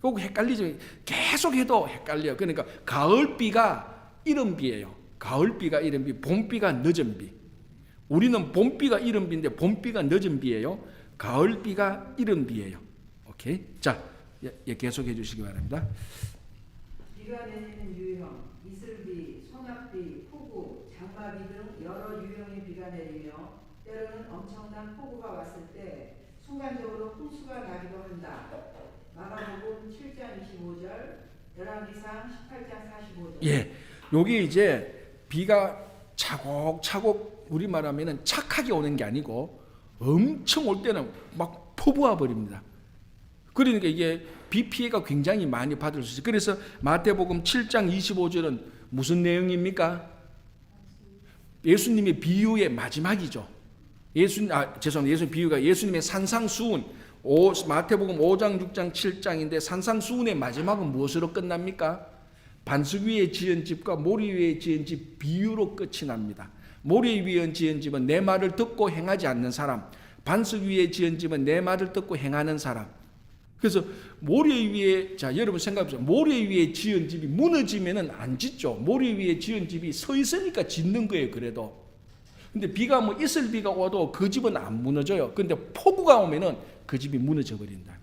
그거 헷갈리죠. 계속 해도 헷갈려요. 그러니까 가을비가 이른 비예요. 가을비가 이른 비, 봄비가 늦은 비. 우리는 봄비가 이른 비인데 봄비가 늦은 비예요. 가을비가 이른 비예요. 오케이. 자, 계속해 주시기 바랍니다. 비가 내리는 유형, 이슬비, 소낙비, 폭우, 장마비 등 여러 유형의 비가 내리며 때로는 엄청난 폭우가 왔을 때 순간적으로 홍수가 나기도 한다. 마가복음 7장 25절, 열왕기상 18장 45절. 예, 여기 이제 비가 차곡차곡 우리 말하면은 착하게 오는 게 아니고 엄청 올 때는 막 퍼부어 버립니다. 그러니까 이게 비 피해가 굉장히 많이 받을 수 있어요. 그래서 마태복음 7장 25절은 무슨 내용입니까? 예수님의 비유의 마지막이죠. 예수님 비유가 예수님의 산상수훈, 마태복음 5장, 6장, 7장인데 산상수훈의 마지막은 무엇으로 끝납니까? 반석 위에 지은 집과 모리 위에 지은 집 비유로 끝이 납니다. 모리 위에 지은 집은 내 말을 듣고 행하지 않는 사람, 반석 위에 지은 집은 내 말을 듣고 행하는 사람. 그래서 모래 위에, 자 여러분 생각해보세요. 모래 위에 지은 집이 무너지면은 안 짓죠. 모래 위에 지은 집이 서 있으니까 짓는 거예요. 그래도. 근데 비가 뭐 이슬비가 와도 그 집은 안 무너져요. 근데 폭우가 오면은 그 집이 무너져 버린다.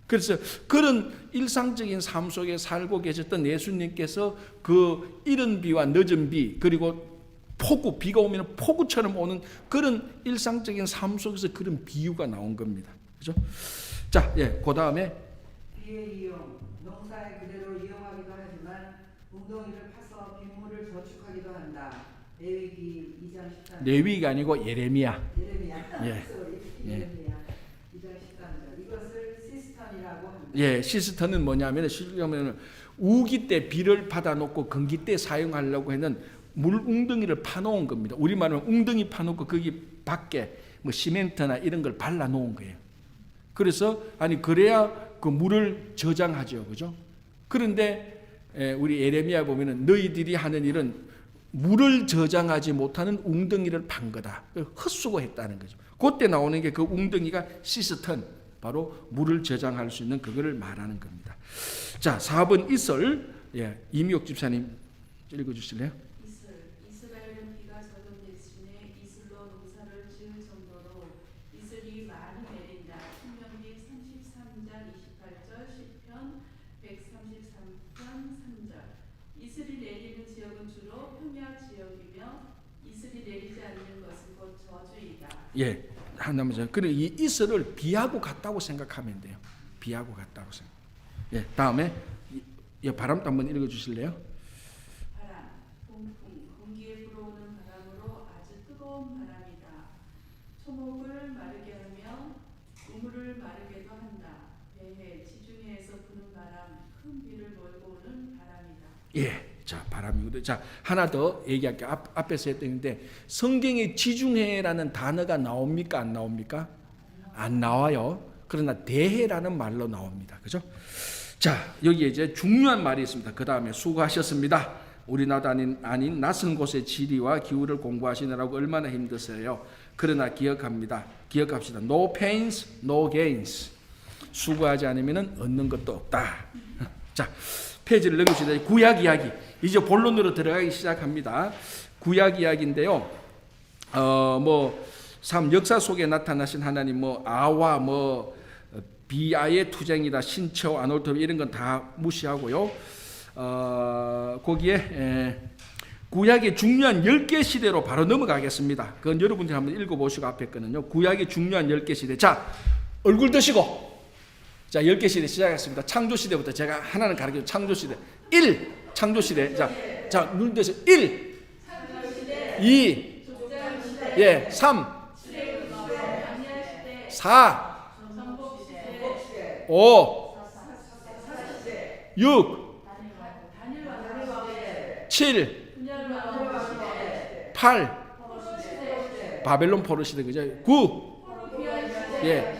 그래서 그런 일상적인 삶 속에 살고 계셨던 예수님께서 그 이른 비와 늦은 비, 그리고 폭우, 비가 오면 폭우처럼 오는 그런 일상적인 삶 속에서 그런 비유가 나온 겁니다. 그죠? 자, 예, 그 다음에 비의 이용, 농사에 그대로 이용하기도 하지만 웅덩이를 파서 빗물을 저축하기도 한다. 레위기 2장 13절. 레위가 아니고 예레미야. 예레미야. 예. 예레미야 2장 13절. 이것을 시스턴이라고 합니다. 예, 시스터는 뭐냐면 실제로는 우기 때 비를 받아놓고 건기 때 사용하려고 하는 물 웅덩이를 파놓은 겁니다. 우리말은 웅덩이 파놓고 거기 밖에 뭐 시멘트나 이런 걸 발라놓은 거예요. 그래서 아니 그래야 그 물을 저장하죠, 그죠? 그런데 우리 예레미야 보면은 너희들이 하는 일은 물을 저장하지 못하는 웅덩이를 판 거다. 헛수고했다는 거죠. 그때 나오는 게 그 웅덩이가 시스턴, 바로 물을 저장할 수 있는 그거를 말하는 겁니다. 자, 4번 이슬, 예, 이미옥 집사님 읽어주실래요? 이스라엘은 비가 젖은 대신에 이슬로 농사를 지을 정도로 이슬이 많이 내린다. 신명기 33장 28절, 시편 133편 3절. 이슬이 내리는 지역은 주로 평야 지역이며 이슬이 내리지 않는 것은 곧 저주이다. 예, 하나만 그래 이 이슬을 비하고 같다고 생각하면 돼요. 비하고 같다고 생각. 예, 다음에 이 바람도 한번 읽어주실래요? 바람, 동풍, 공기에 불어오는 바람으로 아주 뜨거운 바람이다. 초목을 마르게 하며 우물을 마르게도 한다. 배해, 지중해에서 부는 바람, 큰 비를 몰고 오는 바람이다. 예, 자 바람이거든. 자 하나 더 얘기할게요. 앞에서 했던데 성경에 지중해라는 단어가 나옵니까? 안 나옵니까? 안 나와요. 그러나 대해라는 말로 나옵니다. 그죠? 자 여기에 이제 중요한 말이 있습니다. 그 다음에 수고하셨습니다. 우리나라 아닌 낯선 곳의 지리와 기후를 공부하시느라고 얼마나 힘드세요. 그러나 기억합시다. No pains, no gains. 수고하지 않으면 얻는 것도 없다. 자 페이지를 넘깁시다. 구약 이야기. 이제 본론으로 들어가기 시작합니다. 구약 이야기인데요. 참 역사 속에 나타나신 하나님 아와 비아의 투쟁이다, 신처, 아놀토 이런 건 다 무시하고요. 거기에 구약의 중요한 10개 시대로 바로 넘어가겠습니다. 그건 여러분들이 한번 읽어보시고 앞에 거는요. 구약의 중요한 10개 시대. 자, 얼굴 드시고. 자, 10개 시대 시작했습니다. 창조 시대부터 제가 하나는 가르쳐요. 창조 시대. 1. 창조 시대. 자, 눈 뜨세요. 1. 2. 3. 4. 5. 6. 7. 8. 바벨론 포로 시대 그죠? 9.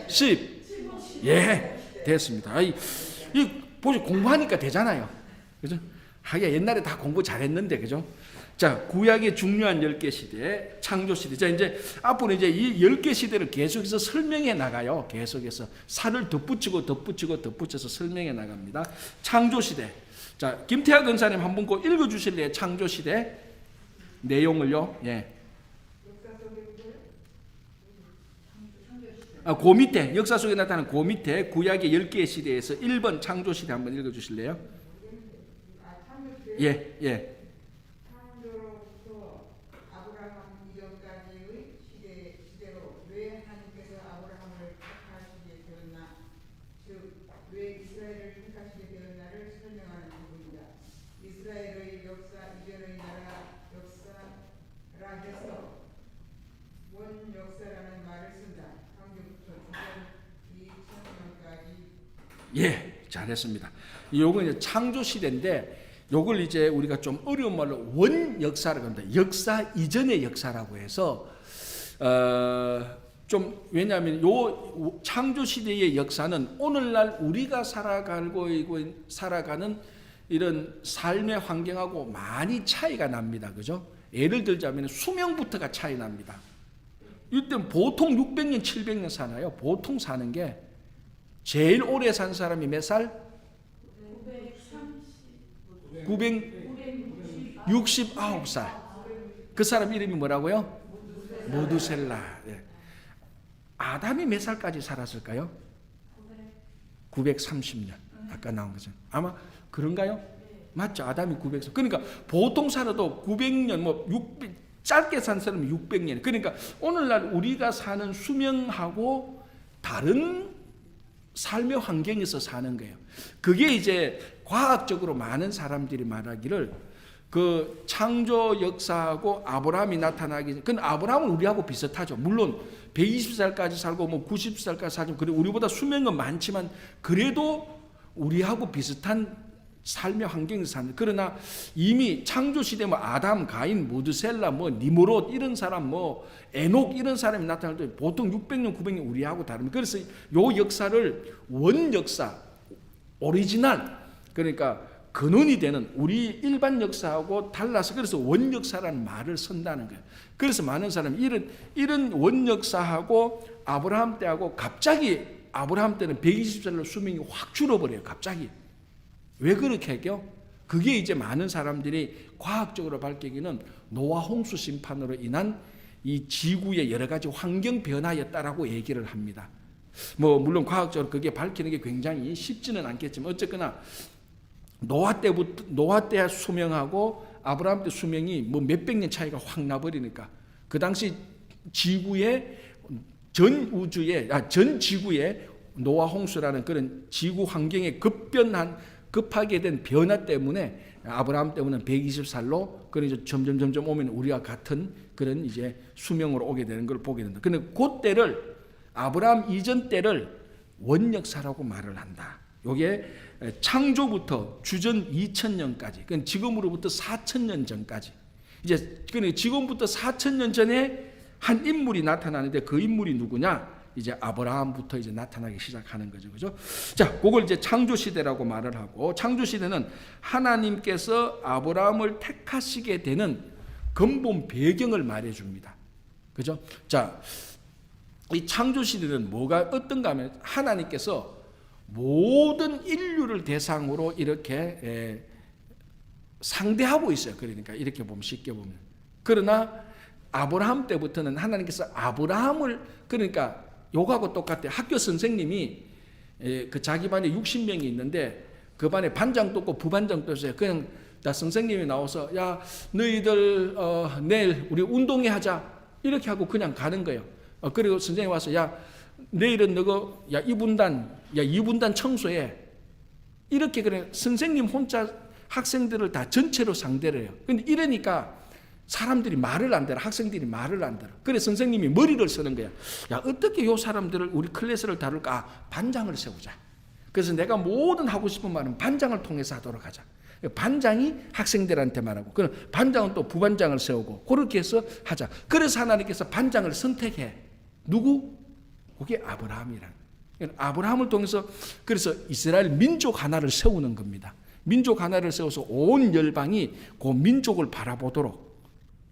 10. 됐습니다. 이 보시 공부하니까 되잖아요. 그죠? 하긴 옛날에 다 공부 잘했는데 그죠? 자, 구약의 중요한 10개 시대, 창조 시대. 자, 이제 앞으로 이제 이 10개 시대를 계속해서 설명해 나가요. 계속해서 살을 덧붙여서 설명해 나갑니다. 창조 시대. 자, 김태하 권사님 한번 꼭 읽어 주실래요? 창조 시대 내용을요. 예. 그 밑에 역사 속에 나타나는 그 밑에 구약의 10개의 시대에서 1번 창조 시대 한번 읽어 주실래요? 예. 창조로부터 아브라함 이전까지의 시대로 왜 하나님께서 아브라함을 택하시게 되었나, 즉 왜 이스라엘을 택하시게 되었나를 설명하는 부분이다. 이스라엘의 역사 이전의 나라 역사라 해서 원 역사라는 말을 쓴다. 창조부터 주전 2000년까지. 예, 잘했습니다. 요건 이제 창조 시대인데 요걸 이제 우리가 좀 어려운 말로 원 역사라고 합니다. 역사 이전의 역사라고 해서 좀 왜냐하면 요 창조 시대의 역사는 오늘날 우리가 살아가는 이런 삶의 환경하고 많이 차이가 납니다. 그죠? 예를 들자면 수명부터가 차이 납니다. 이때 보통 600년, 700년 사나요? 보통 사는 게 제일 오래 산 사람이 몇 살? 969살. 그 사람 이름이 뭐라고요? 모두셀라. 예. 아담이 몇 살까지 살았을까요? 930년. 아까 나온 거죠. 아마 그런가요? 맞죠. 아담이 900살. 그러니까 보통 살아도 900년, 뭐 600, 짧게 산 사람은 600년. 그러니까 오늘날 우리가 사는 수명하고 다른 삶의 환경에서 사는 거예요. 그게 이제 과학적으로 많은 사람들이 말하기를 그 창조 역사하고 아브라함이 나타나기 전에, 그건 아브라함은 우리하고 비슷하죠. 물론 120살까지 살고 뭐 90살까지 살고, 그래 우리보다 수명은 많지만 그래도 우리하고 비슷한 삶의 환경에서 사는. 그러나 이미 창조 시대 뭐 아담, 가인, 모두셀라, 뭐 니므롯 이런 사람, 뭐 에녹 이런 사람이 나타날 때 보통 600년, 900년 우리하고 다릅니다. 그래서 요 역사를 원 역사, 오리지널, 그러니까 근원이 되는 우리 일반 역사하고 달라서 그래서 원 역사라는 말을 쓴다는 거예요. 그래서 많은 사람이 이런 원 역사하고 아브라함 때하고 갑자기 아브라함 때는 120살로 수명이 확 줄어버려요. 갑자기. 왜 그렇게 해요? 그게 이제 많은 사람들이 과학적으로 밝히기는 노아 홍수 심판으로 인한 이 지구의 여러 가지 환경 변화였다라고 얘기를 합니다. 뭐 물론 과학적으로 그게 밝히는 게 굉장히 쉽지는 않겠지만 어쨌거나 노아 때 수명하고 아브라함 때 수명이 뭐 몇백 년 차이가 확 나버리니까 그 당시 지구의 전 지구의 노아 홍수라는 그런 지구 환경에 급하게 된 변화 때문에 아브라함 때문에 120살로 그런 이제 점점 오면 우리와 같은 그런 이제 수명으로 오게 되는 걸 보게 된다. 근데 그 때를 아브라함 이전 때를 원역사라고 말을 한다. 요게 창조부터 주전 2000년까지, 그러니까 지금으로부터 4000년 전까지. 이제 지금부터 4000년 전에 한 인물이 나타나는데 그 인물이 누구냐? 이제 아브라함부터 이제 나타나기 시작하는 거죠. 그죠? 자, 그걸 이제 창조 시대라고 말을 하고, 창조 시대는 하나님께서 아브라함을 택하시게 되는 근본 배경을 말해 줍니다. 그죠? 자, 이 창조 시대는 뭐가 어떤가 하면 하나님께서 모든 인류를 대상으로 이렇게 상대하고 있어요. 그러니까 이렇게 보면 쉽게 보면. 그러나 아브라함 때부터는 하나님께서 아브라함을, 그러니까 요거하고 똑같아요. 학교 선생님이 그 자기 반에 60명이 있는데 그 반에 반장도 없고 부반장도 없어요. 그냥 나 선생님이 나와서 야 너희들 내일 우리 운동회 하자 이렇게 하고 그냥 가는 거예요. 그리고 선생님이 와서 야 내일은 너가 야 2분단 청소해 이렇게. 그래 선생님 혼자 학생들을 다 전체로 상대를 해요. 근데 이러니까 사람들이 말을 안 들어. 학생들이 말을 안 들어. 그래서 선생님이 머리를 쓰는 거야. 야 어떻게 요 사람들을 우리 클래스를 다룰까? 반장을 세우자. 그래서 내가 모든 하고 싶은 말은 반장을 통해서 하도록 하자. 반장이 학생들한테 말하고, 그럼 반장은 또 부반장을 세우고 그렇게 해서 하자. 그래서 하나님께서 반장을 선택해. 누구? 그게 아브라함이란. 아브라함을 통해서 그래서 이스라엘 민족 하나를 세우는 겁니다. 민족 하나를 세워서 온 열방이 그 민족을 바라보도록.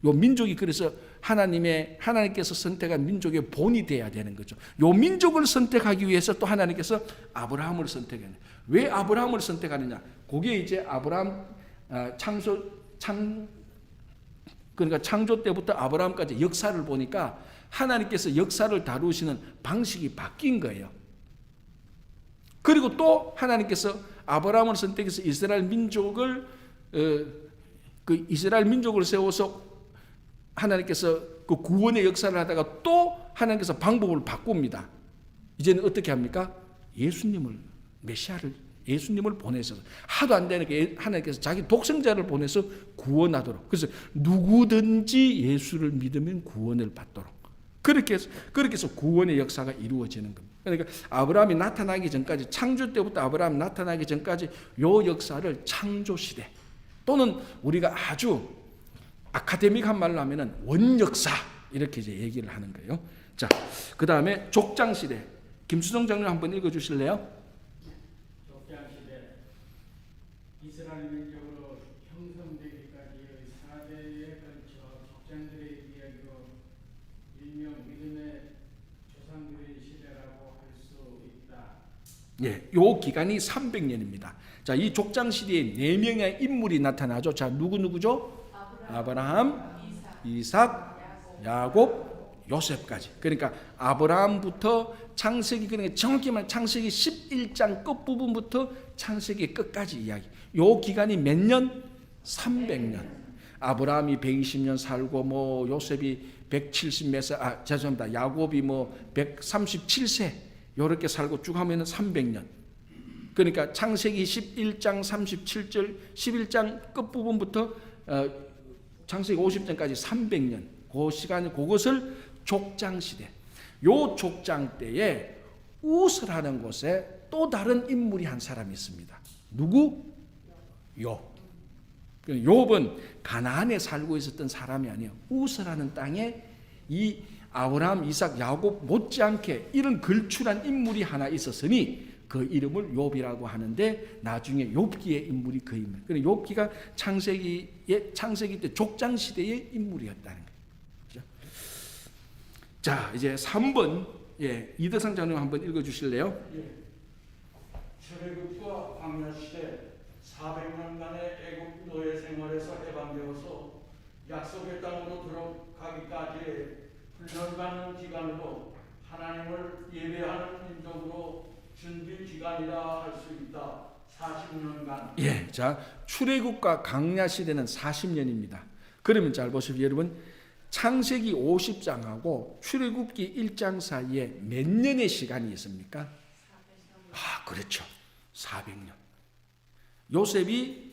요 민족이 그래서 하나님께서 선택한 민족의 본이 돼야 되는 거죠. 요 민족을 선택하기 위해서 또 하나님께서 아브라함을 선택했네. 왜 아브라함을 선택하느냐? 그게 이제 아브라함 그러니까 창조 때부터 아브라함까지 역사를 보니까 하나님께서 역사를 다루시는 방식이 바뀐 거예요. 그리고 또 하나님께서 아브라함을 선택해서 이스라엘 민족을 세워서 하나님께서 그 구원의 역사를 하다가 또 하나님께서 방법을 바꿉니다. 이제는 어떻게 합니까? 예수님을 보내서 하도 안 되니까 하나님께서 자기 독생자를 보내서 구원하도록. 그래서 누구든지 예수를 믿으면 구원을 받도록. 그렇게 해서 구원의 역사가 이루어지는 겁니다. 그러니까 아브라함이 나타나기 전까지, 창조 때부터 아브라함 나타나기 전까지 요 역사를 창조 시대, 또는 우리가 아주 아카데믹한 말로 하면은 원역사 이렇게 이제 얘기를 하는 거예요. 자, 그 다음에 족장 시대. 김수정 장님 한번 읽어주실래요? 족장 시대. 이스라엘 민족으로 형성되기까지의 4대에 걸쳐 족장들의 이야기로 일명 믿음의 조상들의 시대라고 할 수 있다. 예, 요 기간이 300년입니다. 자, 이 족장 시대에 4명의 인물이 나타나죠. 자, 누구죠? 아브라함, 이삭, 야곱, 요셉까지. 그러니까 아브라함부터 창세기, 그러니까 정확히 말하면 창세기 11장 끝부분부터 창세기 끝까지 이야기. 요 기간이 몇 년? 300년. 아브라함이 120년 살고 뭐 요셉이 170 몇 세, 죄송합니다. 야곱이 뭐 137세 요렇게 살고 쭉 하면은 300년. 그러니까 창세기 11장 37절 11장 끝부분부터 창세기 50장까지 300년. 그 시간, 그것을 족장 시대. 요 족장 때에 우스라는 곳에 또 다른 인물이 한 사람이 있습니다. 누구? 욥. 욥은 가나안에 살고 있었던 사람이 아니에요. 우스라는 땅에 이 아브라함, 이삭, 야곱 못지않게 이런 걸출한 인물이 하나 있었으니 그 이름을 욥이라고 하는데 나중에 욥기의 인물이 그 인물. 그래서 욥기가 창세기 때 족장 시대의 인물이었다는 거예요. 그렇죠? 자, 이제 3번 이德상 장님 한번 읽어 주실래요? 출애굽과 광야 시대 400년간의 애굽 노예 생활에서 해방되어서 약속의 땅으로 들어가기까지의 훈련받는 기간으로 하나님을 예배하는 민족으로 준비 기간이라 할 수 있다. 40년간. 예, 자, 출애굽과 광야 시대는 40년입니다. 그러면 잘 보십시오, 여러분. 창세기 50장하고 출애굽기 1장 사이에 몇 년의 시간이 있습니까? 그렇죠. 400년. 요셉이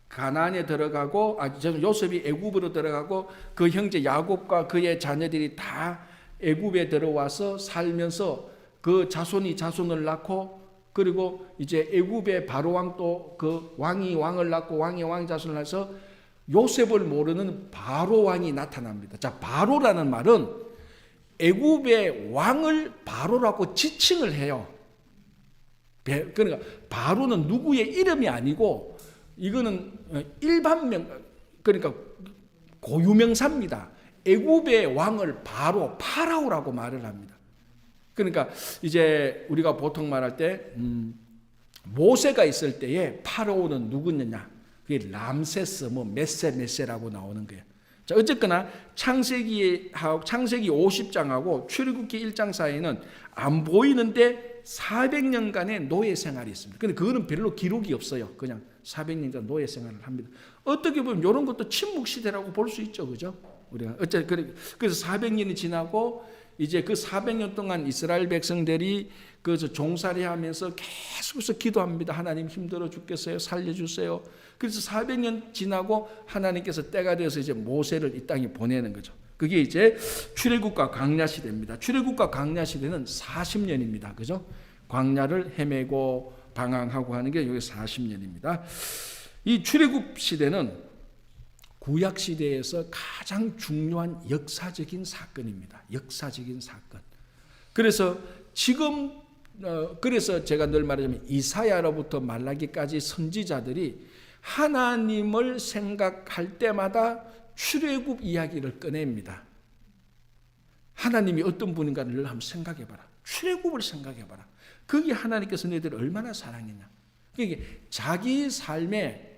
가나안에 들어가고, 요셉이 애굽으로 들어가고 그 형제 야곱과 그의 자녀들이 다 애굽에 들어와서 살면서 그 자손이 자손을 낳고, 그리고 이제 애굽의 바로 왕 또 그 왕이 왕을 낳고 왕이 왕 자손을 낳아서 요셉을 모르는 바로 왕이 나타납니다. 자, 바로라는 말은 애굽의 왕을 바로라고 지칭을 해요. 그러니까 바로는 누구의 이름이 아니고 이거는 일반명, 그러니까 고유명사입니다. 애굽의 왕을 바로 파라오라고 말을 합니다. 그러니까 이제 우리가 보통 말할 때 모세가 있을 때에 파라오는 누구냐? 그게 람세스, 뭐 메세라고 나오는 거예요. 자, 어쨌거나 창세기 50장하고 출애굽기 1장 사이에는 안 보이는데 400년간의 노예 생활이 있습니다. 근데 그거는 별로 기록이 없어요. 그냥 400년간 노예 생활을 합니다. 어떻게 보면 이런 것도 침묵 시대라고 볼 수 있죠, 그죠? 우리가 그래서 400년이 지나고 이제 그 400년 동안 이스라엘 백성들이 그래서 종살이하면서 계속해서 기도합니다. 하나님 힘들어 죽겠어요. 살려주세요. 그래서 400년 지나고 하나님께서 때가 되어서 이제 모세를 이 땅에 보내는 거죠. 그게 이제 출애굽과 광야 시대입니다. 출애굽과 광야 시대는 40년입니다. 그죠? 광야를 헤매고 방황하고 하는 게 여기 40년입니다. 이 출애굽 시대는 구약 시대에서 가장 중요한 역사적인 사건입니다. 역사적인 사건. 그래서 지금 그래서 제가 늘 말하자면 이사야로부터 말라기까지 선지자들이 하나님을 생각할 때마다 출애굽 이야기를 꺼냅니다. 하나님이 어떤 분인가를 늘 한번 생각해봐라. 출애굽을 생각해봐라. 거기 하나님께서 너희들을 얼마나 사랑했냐. 그게 자기 삶의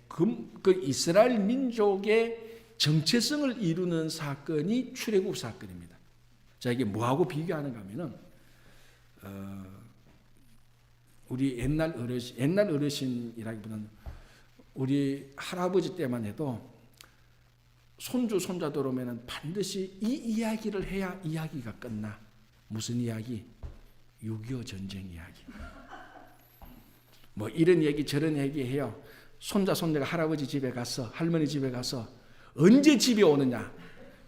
그 이스라엘 민족의 정체성을 이루는 사건이 출애굽 사건입니다. 자, 이게 뭐하고 비교하는가 하면은 우리 옛날 어르신이라기보다는 우리 할아버지 때만 해도 손주 손자들 오면은 반드시 이 이야기를 해야 이야기가 끝나. 무슨 이야기? 6.25 전쟁 이야기. 뭐 이런 얘기 저런 얘기 해요. 손자가 할아버지 집에 가서 할머니 집에 가서 언제 집에 오느냐?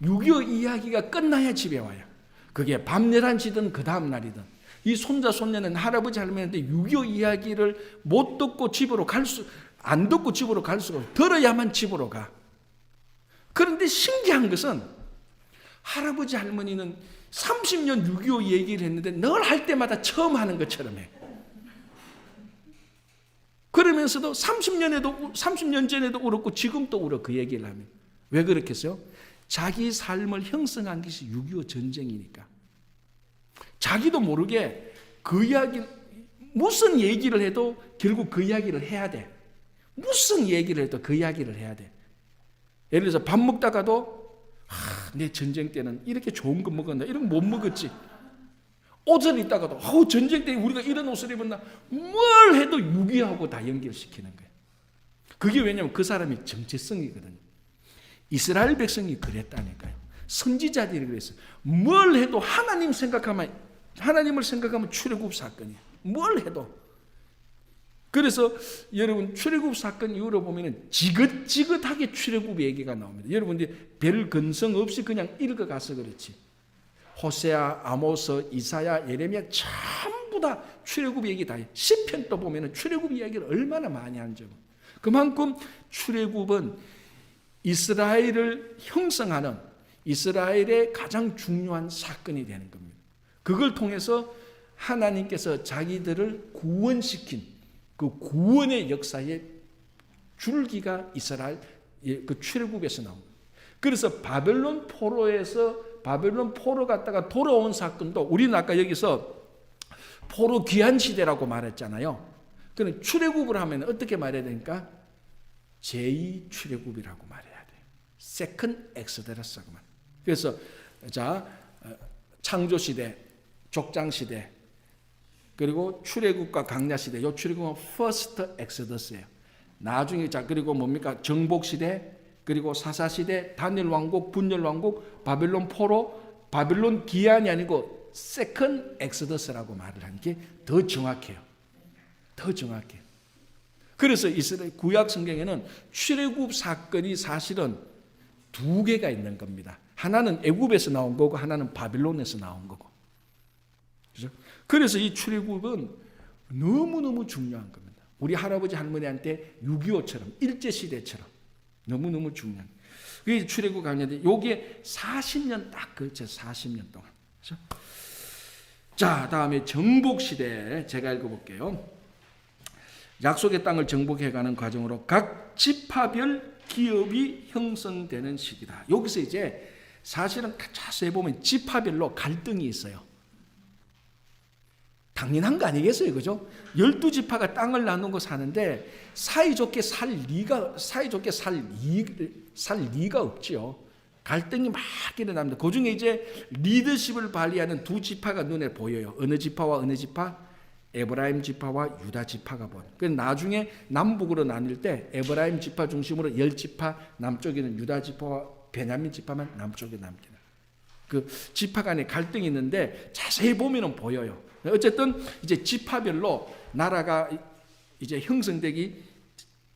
6.25 이야기가 끝나야 집에 와요. 그게 밤 11시든 그 다음 날이든. 이 손자는 할아버지 할머니한테 6.25 이야기를 못 듣고 집으로 안 듣고 집으로 갈 수가 없어요. 들어야만 집으로 가. 그런데 신기한 것은 할아버지 할머니는 30년 6.25 얘기를 했는데 늘 할 때마다 처음 하는 것처럼 해. 그러면서도 30년 전에도 울었고 지금도 울어. 그 얘기를 하면. 왜 그렇겠어요? 자기 삶을 형성한 것이 6.25 전쟁이니까. 자기도 모르게 그 이야기 무슨 얘기를 해도 결국 그 이야기를 해야 돼. 무슨 얘기를 해도 그 이야기를 해야 돼. 예를 들어서 밥 먹다가도 내 전쟁 때는 이렇게 좋은 거 먹었나? 이런 거 못 먹었지. 옷을 입다가도 전쟁 때 우리가 이런 옷을 입었나? 뭘 해도 유기하고 다 연결시키는 거예요. 그게 왜냐면 그 사람이 정체성이거든요. 이스라엘 백성이 그랬다니까요. 선지자들이 그랬어요. 뭘 해도 하나님을 생각하면 출애굽 사건이에요. 뭘 해도. 그래서 여러분 출애굽 사건 이후로 보면은 지긋지긋하게 출애굽 얘기가 나옵니다. 여러분들이 별 근성 없이 그냥 읽어가서 그렇지. 호세아, 아모스, 이사야, 예레미야 전부 다 출애굽 얘기 다 해요. 시편도 보면은 출애굽 이야기를 얼마나 많이 한 줄. 그만큼 출애굽은 이스라엘을 형성하는 이스라엘의 가장 중요한 사건이 되는 겁니다. 그걸 통해서 하나님께서 자기들을 구원시킨 그 구원의 역사의 줄기가 이스라엘 그 출애굽에서 나옵니다. 그래서 바벨론 포로 갔다가 돌아온 사건도 우리는 아까 여기서 포로 귀환 시대라고 말했잖아요. 그런데 출애굽을 하면 어떻게 말해야 되니까 제2 출애굽이라고 말해야 돼요. 세컨 엑소더스라고 말. 그래서 자 창조 시대, 족장 시대, 그리고 출애굽과 강야 시대. 요 출애굽은 퍼스트 엑소더스예요. 나중에 자 그리고 뭡니까? 정복 시대, 그리고 사사 시대, 다니엘 왕국, 분열 왕국, 바벨론 포로, 바벨론 기한이 아니고 세컨 엑소더스라고 말을 하는 게 더 정확해요. 더 정확해요. 그래서 이스라엘 구약 성경에는 출애굽 사건이 사실은 두 개가 있는 겁니다. 하나는 애굽에서 나온 거고 하나는 바빌론에서 나온 거고. 그렇죠? 그래서 이 출애굽은 너무너무 중요한 겁니다. 우리 할아버지 할머니한테 6.25처럼 일제시대처럼 너무너무 중요한. 그게 출애굽 강야인데 요게 40년 딱 걸쳐 40년 동안. 그렇죠? 자, 다음에 정복시대 제가 읽어볼게요. 약속의 땅을 정복해가는 과정으로 각 지파별 기업이 형성되는 시기다. 여기서 이제 사실은 자세히 보면 지파별로 갈등이 있어요. 당연한 거 아니겠어요, 그죠? 12지파가 땅을 나누고 사는데 사이좋게 살 리가 없지요. 갈등이 막 일어납니다. 그 중에 이제 리더십을 발휘하는 두 지파가 눈에 보여요. 어느 지파와 어느 지파? 에브라임 지파와 유다 지파가 보여요. 그래서 나중에 남북으로 나눌 때 에브라임 지파 중심으로 10지파, 남쪽에는 유다 지파와 베냐민 지파만 남쪽에 남게 돼요. 그 지파 간에 갈등이 있는데 자세히 보면은 보여요. 어쨌든 이제 지파별로 나라가 이제 형성되기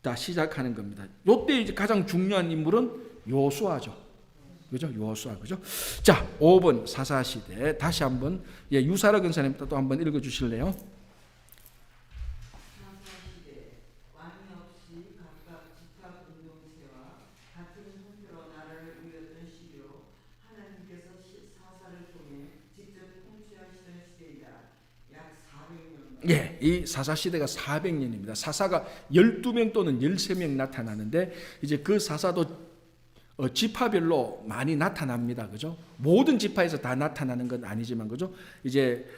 다 시작하는 겁니다. 이때 이제 가장 중요한 인물은 요수아죠. 그죠? 요수아, 그죠? 자, 5번 사사시대 다시 한번 유사라 근사님 또 한번 읽어 주실래요? 사사시대 왕이 없이 각각 집합 공동체와 같은 형태로 나라를 이었던 시기로 하나님께서 사사를 통해 직접 통치하시던 시대이다. 약 400년. 예, 이 사사시대가 400년입니다. 사사가 12명 또는 13명 나타나는데 이제 그 사사도 지파별로 많이 나타납니다. 그죠? 모든 지파에서 다 나타나는 건 아니지만, 그죠? 이제,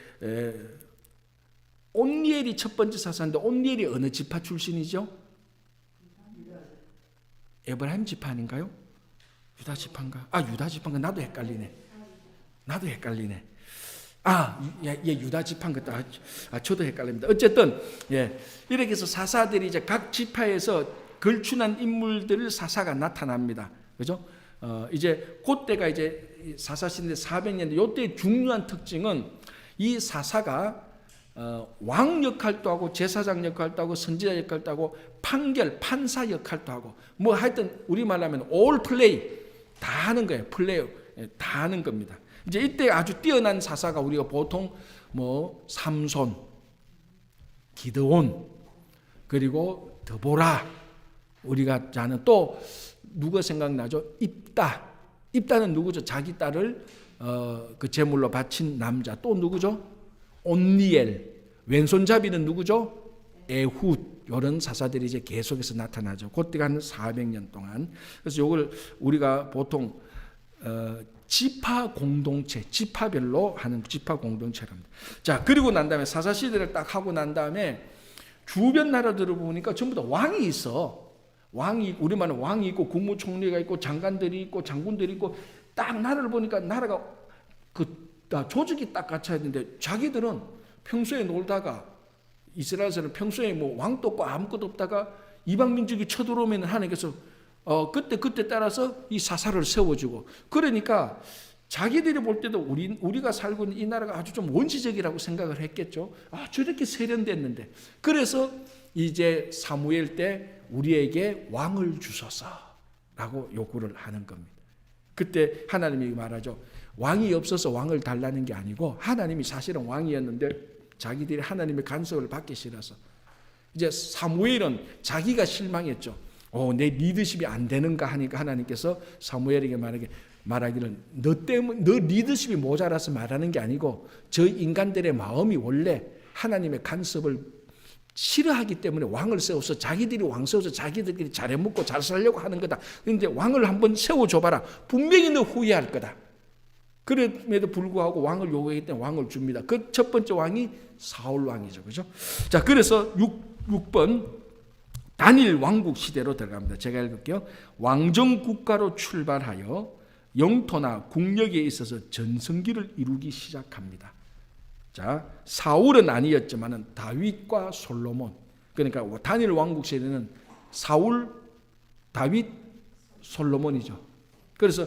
온니엘이 첫 번째 사사인데, 온니엘이 어느 지파 출신이죠? 에브라임 지파 아닌가요? 유다 지파인가? 유다 지파인가? 나도 헷갈리네. 유다 지파인 것 같다. 저도 헷갈립니다. 어쨌든, 이렇게 해서 사사들이 이제 각 지파에서 걸출한 인물들 사사가 나타납니다. 그죠? 이제 그때가 이제 사사시대 400년대 요때 중요한 특징은 이 사사가 왕 역할도 하고 제사장 역할도 하고 선지자 역할도 하고 판사 역할도 하고 뭐 하여튼 우리말로 하면 올 플레이 다 하는 거예요. 플레이 다 하는 겁니다. 이제 이때 아주 뛰어난 사사가 우리가 보통 뭐 삼손, 기드온, 그리고 드보라 우리가 아는 또 누가 생각나죠? 입다는 누구죠? 자기 딸을 그 제물로 바친 남자. 또 누구죠? 온니엘. 왼손잡이는 누구죠? 에훗. 이런 사사들이 이제 계속해서 나타나죠. 그때가 한 400년 동안. 그래서 이걸 우리가 보통 지파 공동체, 지파별로 하는 지파 공동체랍니다. 자, 그리고 난 다음에 사사시대를 딱 하고 난 다음에 주변 나라들을 보니까 전부 다 왕이 있어. 왕이, 우리만은 왕이 있고 국무총리가 있고 장관들이 있고 장군들이 있고, 딱 나라를 보니까 나라가 조직이 딱 갖춰야 되는데, 자기들은 평소에 놀다가, 이스라엘에서는 평소에 뭐 왕도 없고 아무것도 없다가 이방 민족이 쳐들어오면 하나님께서 그때 따라서 이 사사를 세워주고, 그러니까 자기들이 볼 때도 우리가 살고 있는 이 나라가 아주 좀 원시적이라고 생각을 했겠죠. 저렇게 세련됐는데. 그래서 이제 사무엘 때 우리에게 왕을 주소서라고 요구를 하는 겁니다. 그때 하나님이 말하죠. 왕이 없어서 왕을 달라는 게 아니고, 하나님이 사실은 왕이었는데 자기들이 하나님의 간섭을 받기 싫어서, 이제 사무엘은 자기가 실망했죠. 내 리더십이 안 되는가 하니까 하나님께서 사무엘에게 말하기를, 너 리더십이 모자라서 말하는 게 아니고, 저 인간들의 마음이 원래 하나님의 간섭을 싫어하기 때문에 왕을 세워서 자기들이 왕 세워서 자기들끼리 잘해먹고 잘 살려고 하는 거다. 그런데 왕을 한번 세워줘봐라. 분명히 너 후회할 거다. 그럼에도 불구하고 왕을 요구하기 때문에 왕을 줍니다. 그 첫 번째 왕이 사울 왕이죠. 그죠? 자, 그래서 6번 단일 왕국 시대로 들어갑니다. 제가 읽을게요. 왕정 국가로 출발하여 영토나 국력에 있어서 전성기를 이루기 시작합니다. 자, 사울은 아니었지만은 다윗과 솔로몬, 그러니까 단일 왕국 시대는 사울, 다윗, 솔로몬이죠. 그래서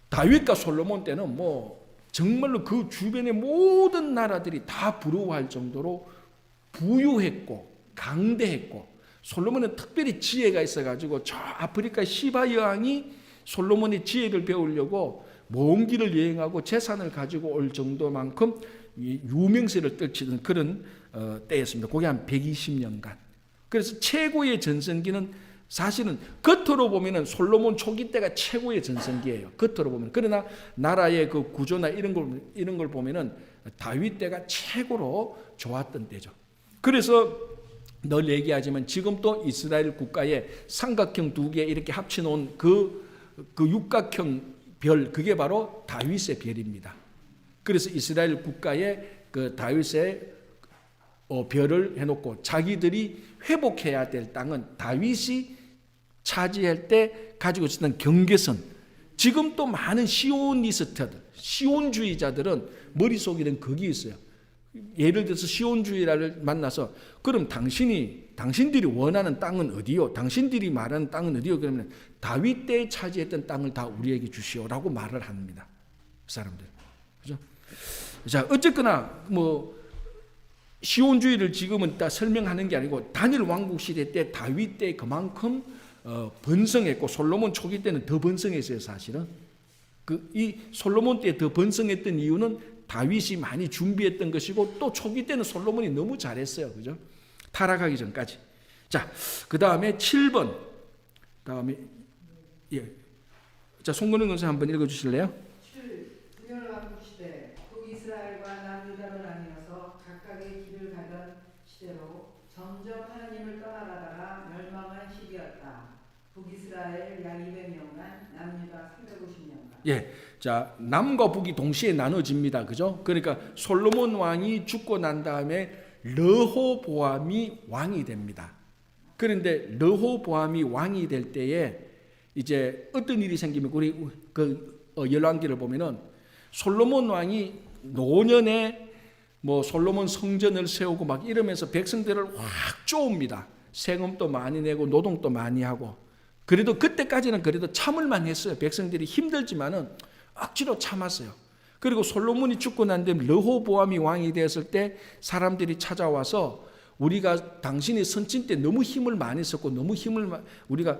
다윗과 솔로몬 때는 뭐 정말로 그 주변의 모든 나라들이 다 부러워할 정도로 부유했고 강대했고, 솔로몬은 특별히 지혜가 있어가지고 저 아프리카 시바 여왕이 솔로몬의 지혜를 배우려고 먼 길을 여행하고 재산을 가지고 올 정도만큼 유명세를 떨치던 그런 때였습니다. 그게 한 120년간. 그래서 최고의 전성기는 사실은 겉으로 보면은 솔로몬 초기 때가 최고의 전성기예요. 겉으로 보면. 그러나 나라의 그 구조나 이런 걸 보면은 다윗 때가 최고로 좋았던 때죠. 그래서 늘 얘기하지만 지금 또 이스라엘 국가에 삼각형 두 개 이렇게 합쳐놓은 그 육각형 별, 그게 바로 다윗의 별입니다. 그래서 이스라엘 국가에 그 다윗의 별을 해놓고, 자기들이 회복해야 될 땅은 다윗이 차지할 때 가지고 있었던 경계선. 지금 또 많은 시오니스트들, 시온주의자들은 머릿속에는 거기 있어요. 예를 들어서 시온주의자를 만나서, 그럼 당신들이 원하는 땅은 어디요? 당신들이 말하는 땅은 어디요? 그러면 다윗 때 차지했던 땅을 다 우리에게 주시오라고 말을 합니다. 그 사람들. 그죠? 자, 어쨌거나 뭐 시온주의를 지금은 다 설명하는 게 아니고, 단일 왕국 시대 때 다윗 때 그만큼 번성했고, 솔로몬 초기 때는 더 번성했어요. 사실은 이 솔로몬 때 더 번성했던 이유는 다윗이 많이 준비했던 것이고, 또 초기 때는 솔로몬이 너무 잘했어요. 그죠? 타락하기 전까지. 자, 그 다음에 7번. 다음에 자, 송건영 선생 한번 읽어주실래요? 7. 분열왕국 시대. 북이스라엘과 남유다로 나뉘어서 각각의 길을 가던 시대로 점점 하나님을 떠나가다가 멸망한 시기였다. 북이스라엘 약 200년간, 남유다 350년간. 예, 자, 남과 북이 동시에 나눠집니다. 그죠? 그러니까 솔로몬 왕이 죽고 난 다음에 르호보암이 왕이 됩니다. 그런데 르호보암이 왕이 될 때에 이제 어떤 일이 생기면, 우리 열왕기를 보면은 솔로몬 왕이 노년에 뭐 솔로몬 성전을 세우고 막 이러면서 백성들을 확 쪼옵니다. 세금도 많이 내고 노동도 많이 하고. 그래도 그때까지는 그래도 참을만 했어요. 백성들이 힘들지만은 억지로 참았어요. 그리고 솔로몬이 죽고 난 뒤에 르호보암이 왕이 되었을 때 사람들이 찾아와서, 우리가 당신이 선친 때 너무 힘을 많이 썼고 우리가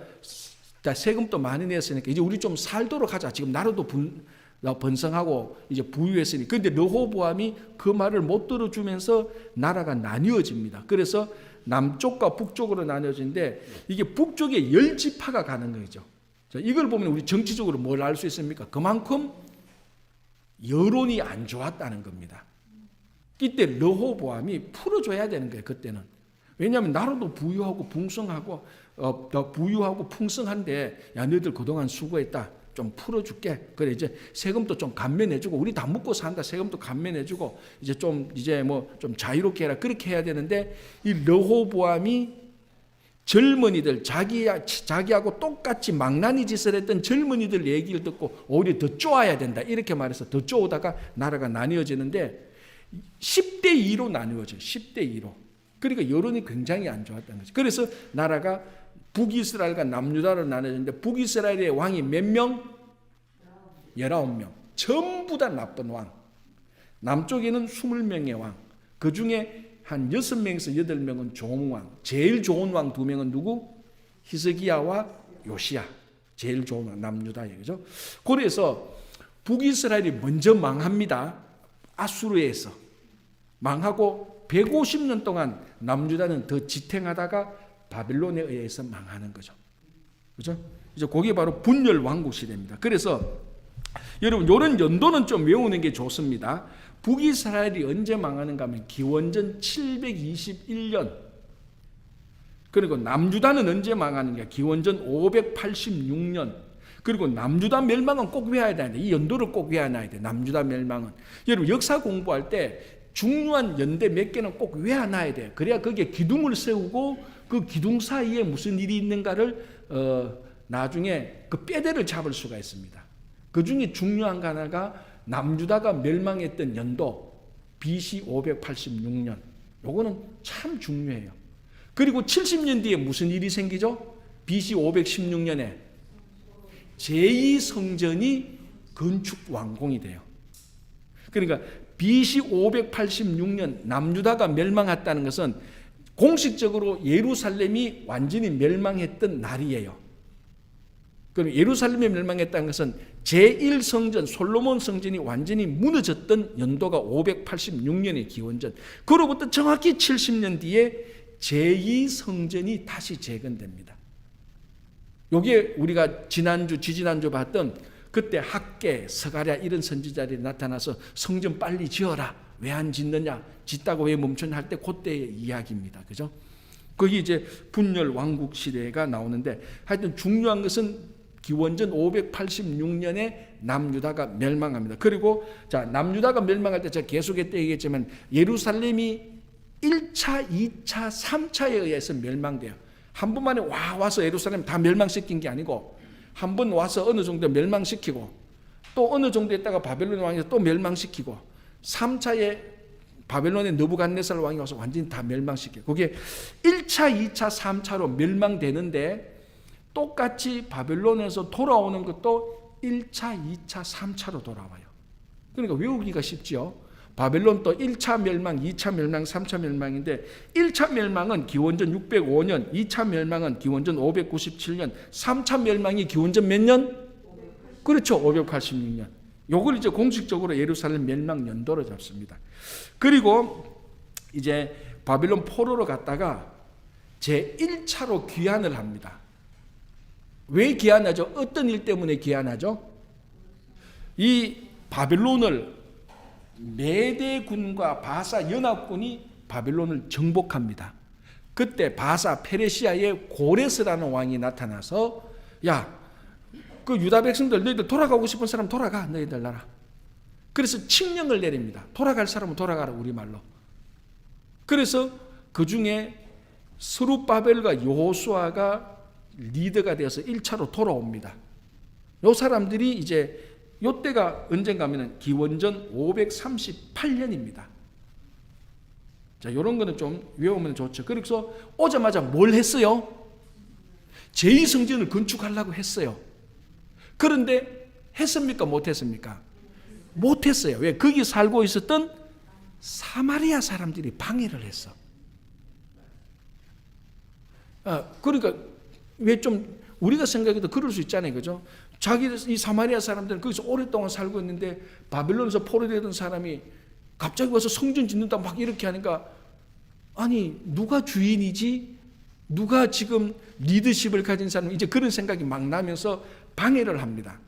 세금도 많이 냈으니까 이제 우리 좀 살도록 하자. 지금 나라도 번성하고 이제 부유했으니. 그런데 르호보암이 그 말을 못 들어주면서 나라가 나뉘어집니다. 그래서 남쪽과 북쪽으로 나뉘어지는데, 이게 북쪽에 10지파가 가는 거죠. 자, 이걸 보면 우리 정치적으로 뭘 알 수 있습니까? 그만큼 여론이 안 좋았다는 겁니다. 이때 르호보암이 풀어줘야 되는 거예요. 그때는. 왜냐하면 나라도 부유하고 풍성하고 부유하고 풍성한데, 야, 너희들 그동안 수고했다. 좀 풀어줄게. 그래 이제 세금도 좀 감면해주고 우리 다 먹고 산다. 세금도 감면해주고 이제 뭐 좀 자유롭게 해라. 그렇게 해야 되는데 이 르호보암이 젊은이들 자기하고 똑같이 망나니 짓을 했던 젊은이들 얘기를 듣고 오히려 더 쪼아야 된다. 이렇게 말해서 더 쪼다가 나라가 나뉘어지는데 10대 2로 나뉘어져요. 10대 2로. 그러니까 여론이 굉장히 안 좋았다는 거죠. 그래서 나라가 북이스라엘과 남유다로 나눠졌는데 북이스라엘의 왕이 몇 명? 19명. 전부 다 나쁜 왕. 남쪽에는 20명의 왕. 그 중에 한 6명에서 8명은 좋은 왕. 제일 좋은 왕 2명은 누구? 히스기야와 요시야. 제일 좋은 왕 남유다예요. 그죠? 그래서 북이스라엘이 먼저 망합니다. 아수르에서 망하고 150년 동안 남유다는 더 지탱하다가 바벨론에 의해서 망하는 거죠. 그죠? 이제 그게 바로 분열 왕국 시대입니다. 그래서 여러분 이런 연도는 좀 외우는 게 좋습니다. 북이스라엘이 언제 망하는가 하면 기원전 721년. 그리고 남유다는 언제 망하는가? 기원전 586년. 그리고 남유다 멸망은 꼭 외워야 되는데 이 연도를 꼭 외워놔야 돼. 남유다 멸망은. 여러분 역사 공부할 때 중요한 연대 몇 개는 꼭 외워놔야 돼. 그래야 거기에 기둥을 세우고 그 기둥 사이에 무슨 일이 있는가를 나중에 그 뼈대를 잡을 수가 있습니다. 그 중에 중요한 거 하나가 남유다가 멸망했던 연도 BC 586년. 요거는 참 중요해요. 그리고 70년 뒤에 무슨 일이 생기죠? BC 516년에 제2성전이 건축 완공이 돼요. 그러니까 BC 586년 남유다가 멸망했다는 것은 공식적으로 예루살렘이 완전히 멸망했던 날이에요. 그럼 예루살렘이 멸망했다는 것은 제1성전 솔로몬 성전이 완전히 무너졌던 연도가 586년의 기원전. 그로부터 정확히 70년 뒤에 제2성전이 다시 재건됩니다. 요게 우리가 지지난주 봤던 그때 학계, 스가랴 이런 선지자들이 나타나서 성전 빨리 지어라. 왜 안 짓느냐? 짓다고 왜 멈췄냐 할 때 그때의 이야기입니다. 그죠? 거기 이제 분열 왕국 시대가 나오는데 하여튼 중요한 것은 기원전 586년에 남유다가 멸망합니다. 그리고 자, 남유다가 멸망할 때 제가 계속했다 얘기했지만 예루살렘이 1차, 2차, 3차에 의해서 멸망돼요. 한 번만에 와서 예루살렘 다 멸망시킨 게 아니고 한 번 와서 어느 정도 멸망시키고 또 어느 정도 있다가 바벨론 왕이 또 멸망시키고 3차에 바벨론의 느부갓네살 왕이 와서 완전히 다 멸망시켜요. 그게 1차, 2차, 3차로 멸망되는데 똑같이 바벨론에서 돌아오는 것도 1차, 2차, 3차로 돌아와요. 그러니까 외우기가 쉽죠. 바벨론 또 1차 멸망, 2차 멸망, 3차 멸망인데 1차 멸망은 기원전 605년, 2차 멸망은 기원전 597년, 3차 멸망이 기원전 몇 년? 그렇죠. 586년. 요걸 이제 공식적으로 예루살렘 멸망 연도로 잡습니다. 그리고 이제 바벨론 포로로 갔다가 제 1차로 귀환을 합니다. 왜 귀환하죠? 어떤 일 때문에 귀환하죠? 이 바벨론을 메대군과 바사 연합군이 바벨론을 정복합니다. 그때 바사 페르시아의 고레스라는 왕이 나타나서 야, 그 유다 백성들 너희들 돌아가고 싶은 사람 돌아가 너희들 나라. 그래서 칙령을 내립니다. 돌아갈 사람은 돌아가라 우리말로. 그래서 그 중에 스룹바벨과 여호수아가 리더가 되어서 1차로 돌아옵니다. 요 사람들이 이제 요때가 언젠가 하면은 기원전 538년입니다. 자, 요런 거는 좀 외우면 좋죠. 그래서 오자마자 뭘 했어요? 제2성전을 건축하려고 했어요. 그런데 했습니까? 못했습니까? 못했어요. 왜? 거기 살고 있었던 사마리아 사람들이 방해를 했어. 그러니까 왜 좀 우리가 생각해도 그럴 수 있잖아요. 그죠? 이 사마리아 사람들은 거기서 오랫동안 살고 있는데 바벨론에서 포로되던 사람이 갑자기 와서 성전 짓는다 막 이렇게 하니까 아니 누가 주인이지? 누가 지금 리더십을 가진 사람이 이제 그런 생각이 막 나면서 방해를 합니다.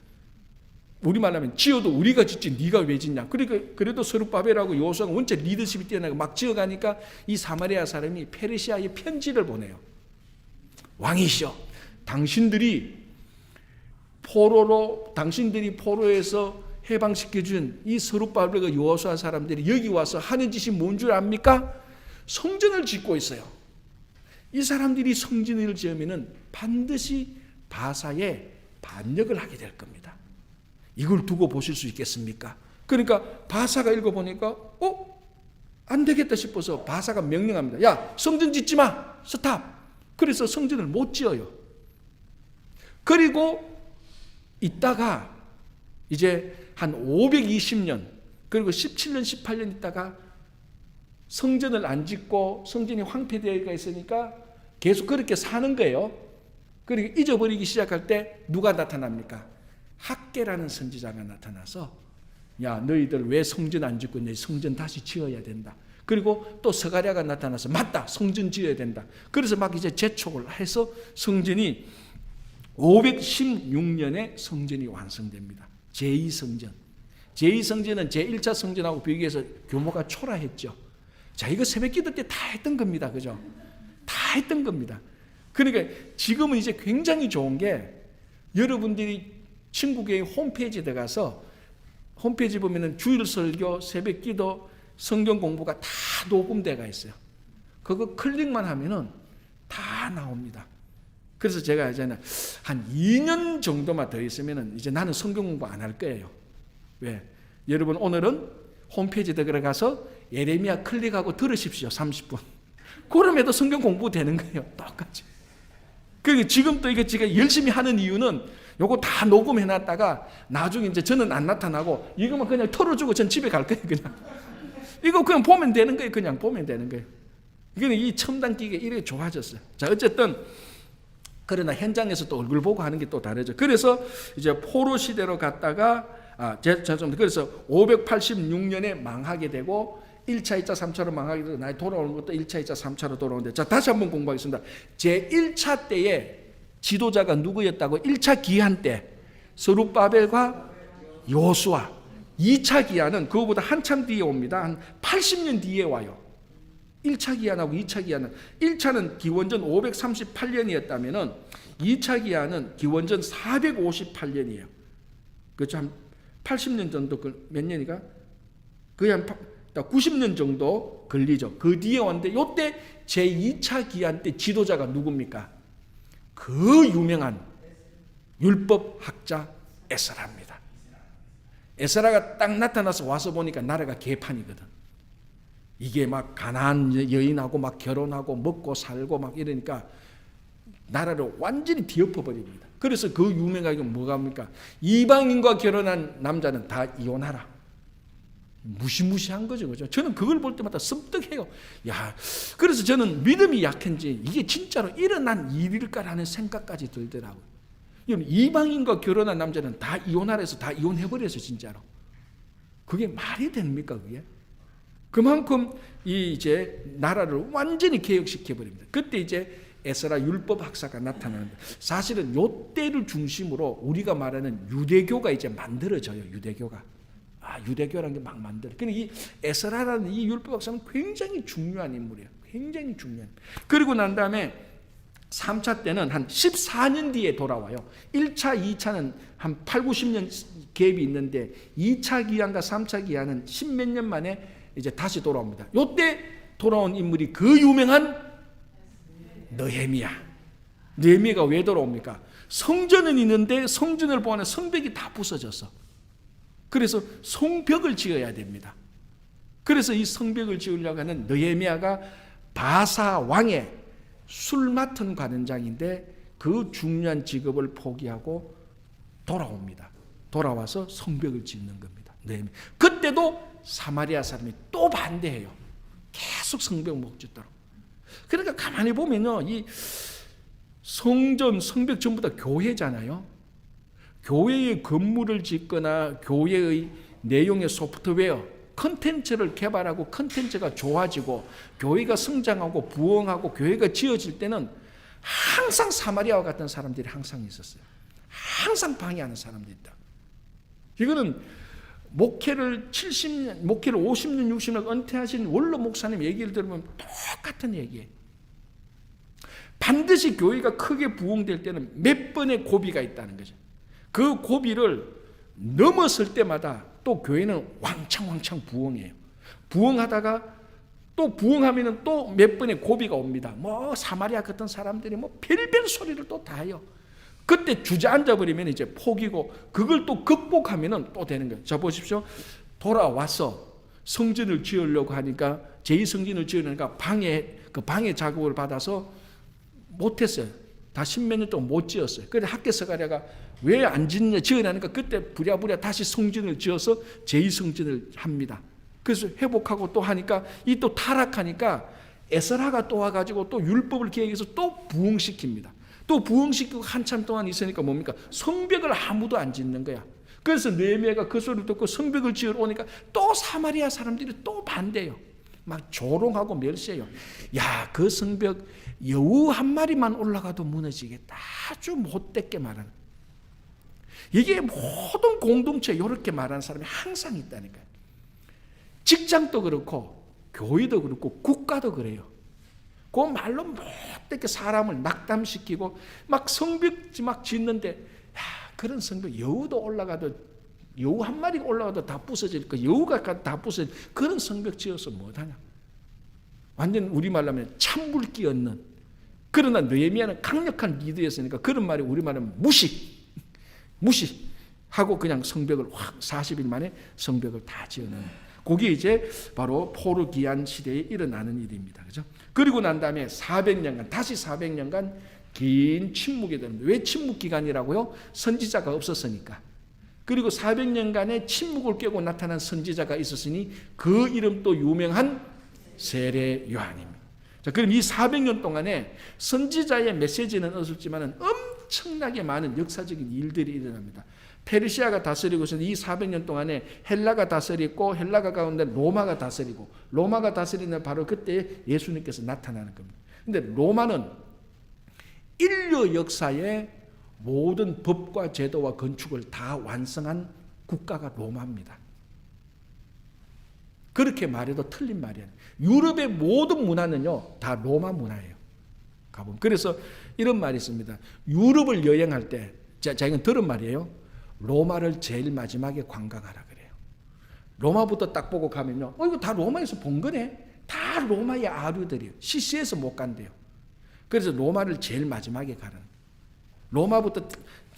우리말 하면 지어도 우리가 짓지 네가 왜 짓냐. 그러니까 그래도 스룹바벨하고 여호수아가 원체 리더십이 뛰어나고 막 지어가니까 이 사마리아 사람이 페르시아에 편지를 보내요. 왕이시여, 당신들이 포로로 당신들이 포로에서 해방시켜준 이 스룹바벨과 여호수아 사람들이 여기 와서 하는 짓이 뭔 줄 압니까? 성전을 짓고 있어요. 이 사람들이 성전을 지으면은 반드시 바사에 반역을 하게 될 겁니다. 이걸 두고 보실 수 있겠습니까? 그러니까 바사가 읽어보니까 안 되겠다 싶어서 바사가 명령합니다. 야, 성전 짓지 마. 스탑. 그래서 성전을 못 지어요. 그리고 있다가 이제 한 520년 그리고 17년 18년 있다가 성전을 안 짓고 성전이 황폐되어 있으니까 계속 그렇게 사는 거예요. 그리고 잊어버리기 시작할 때 누가 나타납니까? 학개라는 선지자가 나타나서 야, 너희들 왜 성전 안 짓고 있냐? 성전 다시 지어야 된다. 그리고 또 스가랴가 나타나서 맞다, 성전 지어야 된다. 그래서 막 이제 재촉을 해서 성전이 516년에 성전이 완성됩니다. 제2성전. 제2성전은 제1차 성전하고 비교해서 규모가 초라했죠. 자, 이거 새벽기도 때 다 했던 겁니다. 그죠? 다 했던 겁니다. 그러니까 지금은 이제 굉장히 좋은 게 여러분들이 친구교회 홈페이지에 들어가서 홈페이지 보면은 주일 설교, 새벽기도, 성경 공부가 다 녹음돼가 있어요. 그거 클릭만 하면은 다 나옵니다. 그래서 제가 이제는 한 2년 정도만 더 있으면은 이제 나는 성경 공부 안 할 거예요. 왜? 여러분 오늘은 홈페이지에 들어가서 예레미야 클릭하고 들으십시오. 30분. 그럼에도 성경 공부 되는 거예요. 똑같이. 그리고 지금도 이거 제가 열심히 하는 이유는 요거 다 녹음해 놨다가 나중에 이제 저는 안 나타나고 이거만 그냥 털어주고 전 집에 갈 거예요. 그냥. 이거 그냥 보면 되는 거예요. 그냥 보면 되는 거예요. 이거는 이 첨단 기계 이렇게 좋아졌어요. 자, 어쨌든 그러나 현장에서 또 얼굴 보고 하는 게 또 다르죠. 그래서 이제 포로 시대로 갔다가 그래서 586년에 망하게 되고 1차, 2차, 3차로 망하게 되고 나이 돌아오는 것도 1차, 2차, 3차로 돌아오는데 자, 다시 한번 공부하겠습니다. 제1차 때에 지도자가 누구였다고? 1차 기한 때 스룹바벨과 여호수아. 2차 기한은 그거보다 한참 뒤에 옵니다. 한 80년 뒤에 와요. 1차 기한하고 2차 기한은 1차는 기원전 538년이었다면은 2차 기한은 기원전 458년이에요. 그렇죠? 한 80년 정도 몇 년이가? 거의 한 90년 정도 걸리죠. 그 뒤에 왔는데 요때 제2차 기한 때 지도자가 누굽니까? 그 유명한 율법학자 에스라입니다. 에스라가 딱 나타나서 와서 보니까 나라가 개판이거든. 이게 막 가난한 여인하고 막 결혼하고 먹고 살고 막 이러니까 나라를 완전히 뒤엎어버립니다. 그래서 그 유명하게 뭐가 합니까? 이방인과 결혼한 남자는 다 이혼하라. 무시무시한 거죠. 그죠? 저는 그걸 볼 때마다 씁득해요. 야, 그래서 저는 믿음이 약한지 이게 진짜로 일어난 일일까라는 생각까지 들더라고요. 이방인과 결혼한 남자는 다 이혼하라 해서 다 이혼해버려서 진짜로. 그게 말이 됩니까, 그게? 그만큼 이제 나라를 완전히 개혁시켜버립니다. 그때 이제 에스라 율법 학사가 나타나는데 사실은 요때를 중심으로 우리가 말하는 유대교가 이제 만들어져요. 유대교가. 유대교라는 게 막 만들어. 그러니까 이 에스라라는 이 율법 학사는 굉장히 중요한 인물이에요. 굉장히 중요한. 그리고 난 다음에 3차 때는 한 14년 뒤에 돌아와요. 1차, 2차는 한 8, 90년 갭이 있는데 2차 기한과 3차 기한은 10몇 년 만에 이제 다시 돌아옵니다. 요때 돌아온 인물이 그 유명한 느헤미야. 느헤미야가 왜 돌아옵니까? 성전은 있는데 성전을 보면 성벽이 다 부서졌어. 그래서 성벽을 지어야 됩니다. 그래서 이 성벽을 지으려고 하는 느헤미야가 바사 왕의 술 맡은 관원장인데 그 중요한 직업을 포기하고 돌아옵니다. 돌아와서 성벽을 짓는 겁니다. 느헤미야. 그때도 사마리아 사람이 또 반대해요. 계속 성벽 못 짓도록. 그러니까 가만히 보면요, 이 성전, 성벽 전부 다 교회잖아요. 교회의 건물을 짓거나 교회의 내용의 소프트웨어, 컨텐츠를 개발하고 컨텐츠가 좋아지고 교회가 성장하고 부흥하고 교회가 지어질 때는 항상 사마리아와 같은 사람들이 항상 있었어요. 항상 방해하는 사람들이 있다. 이거는 목회를 50년, 60년 은퇴하신 원로 목사님 얘기를 들으면 똑같은 얘기예요. 반드시 교회가 크게 부흥될 때는 몇 번의 고비가 있다는 거죠. 그 고비를 넘었을 때마다 또 교회는 왕창 부흥해요. 부흥하다가 또 부흥하면은 또 몇 번의 고비가 옵니다. 뭐 사마리아 같은 사람들이 뭐 별별 소리를 또 다 해요. 그때 주저앉아 버리면 이제 포기고, 그걸 또 극복하면은 또 되는 거예요. 자 보십시오. 돌아와서 성전을 지으려고 하니까, 제2성전을 지으려니까 방해 작업을 받아서 못했어요. 다 십몇 년 동안 못 지었어요. 그래서 학개서가랴가 왜 안 짓냐, 지으라니까 그때 부랴부랴 다시 성전을 지어서 제2성전을 합니다. 그래서 회복하고 또 하니까, 이 또 타락하니까 에스라가 또 와가지고 또 율법을 기획해서 또 부흥시킵니다. 또 부흥시키고 한참 동안 있으니까 뭡니까? 성벽을 아무도 안 짓는 거야. 그래서 느헤미야가 그 소리를 듣고 성벽을 지으러 오니까 또 사마리아 사람들이 또 반대해요. 막 조롱하고 멸시해요. 야, 그 성벽 여우 한 마리만 올라가도 무너지겠다. 아주 못됐게 말하는. 이게 모든 공동체에 이렇게 말하는 사람이 항상 있다니까요. 직장도 그렇고 교회도 그렇고 국가도 그래요. 그 말로 못되게 사람을 낙담시키고 막 성벽 막 짓는데, 야, 그런 성벽 여우도 올라가도, 여우 한 마리가 올라가도 다 부서질 거, 여우가 다 부서질 그런 성벽 지어서 못하냐. 완전 우리말로 하면 찬물기 얻는. 그러나 느헤미야는 강력한 리더였으니까 그런 말이 우리말로 하면 무시하고 그냥 성벽을 확 40일 만에 성벽을 다 지어놓은. 그게 이제 바로 포르기안 시대에 일어나는 일입니다. 그죠? 그리고 난 다음에 400년간, 다시 400년간 긴 침묵이 됩니다. 왜 침묵 기간이라고요? 선지자가 없었으니까. 그리고 400년간의 침묵을 깨고 나타난 선지자가 있었으니 그 이름도 유명한 세례 요한입니다. 자, 그럼 이 400년 동안에 선지자의 메시지는 없었지만 엄청나게 많은 역사적인 일들이 일어납니다. 페르시아가 다스리고 있었는데 이 400년 동안에 헬라가 다스리고, 헬라가 가운데 로마가 다스리고, 로마가 다스리는 바로 그때 예수님께서 나타나는 겁니다. 근데 로마는 인류 역사의 모든 법과 제도와 건축을 다 완성한 국가가 로마입니다. 그렇게 말해도 틀린 말이에요. 유럽의 모든 문화는요 다 로마 문화예요. 가보면. 그래서 이런 말이 있습니다. 유럽을 여행할 때, 자 이건 들은 말이에요. 로마를 제일 마지막에 관광하라 그래요. 로마부터 딱 보고 가면요, 이거 다 로마에서 본 거네. 다 로마의 아류들이에요. 시시해서 못 간대요. 그래서 로마를 제일 마지막에 가는. 로마부터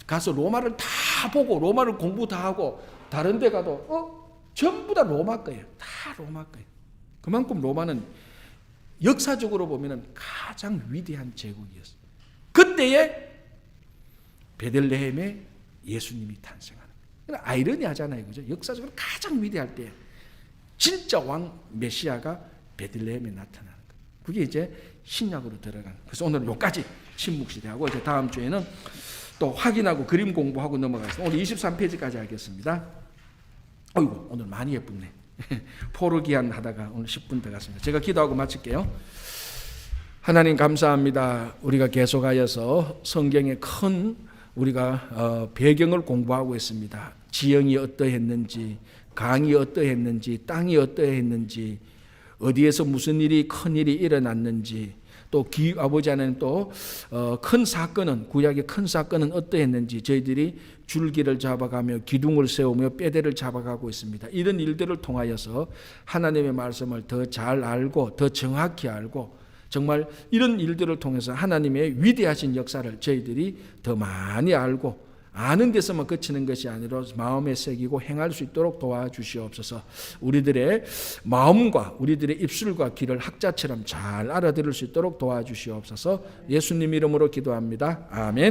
가서 로마를 다 보고, 로마를 공부 다 하고, 다른 데 가도 전부 다 로마 거예요. 다 로마 거예요. 그만큼 로마는 역사적으로 보면 가장 위대한 제국이었어요. 그때에 베들레헴에 예수님이 탄생하는 거예요. 아이러니하잖아요. 그죠? 역사적으로 가장 위대할 때 진짜 왕 메시아가 베들레헴에 나타나는 거예요. 그게 이제 신약으로 들어가는. 그래서 오늘은 여기까지 침묵시대하고, 이제 다음 주에는 또 확인하고 그림 공부하고 넘어가겠습니다. 오늘 23페이지까지 하겠습니다. 어이구, 오늘 많이 예쁘네. 포르기안 하다가 오늘 10분 더 갔습니다. 제가 기도하고 마칠게요. 하나님 감사합니다. 우리가 계속하여서 성경의 큰 우리가 배경을 공부하고 있습니다. 지형이 어떠했는지, 강이 어떠했는지, 땅이 어떠했는지, 어디에서 무슨 일이, 큰 일이 일어났는지, 또 아버지 하나님 또 큰 사건은, 구약의 큰 사건은 어떠했는지 저희들이 줄기를 잡아가며 기둥을 세우며 뼈대를 잡아가고 있습니다. 이런 일들을 통하여서 하나님의 말씀을 더 잘 알고, 더 정확히 알고, 정말 이런 일들을 통해서 하나님의 위대하신 역사를 저희들이 더 많이 알고, 아는 데서만 그치는 것이 아니라 마음에 새기고 행할 수 있도록 도와주시옵소서. 우리들의 마음과 우리들의 입술과 귀를 학자처럼 잘 알아들을 수 있도록 도와주시옵소서. 예수님 이름으로 기도합니다. 아멘.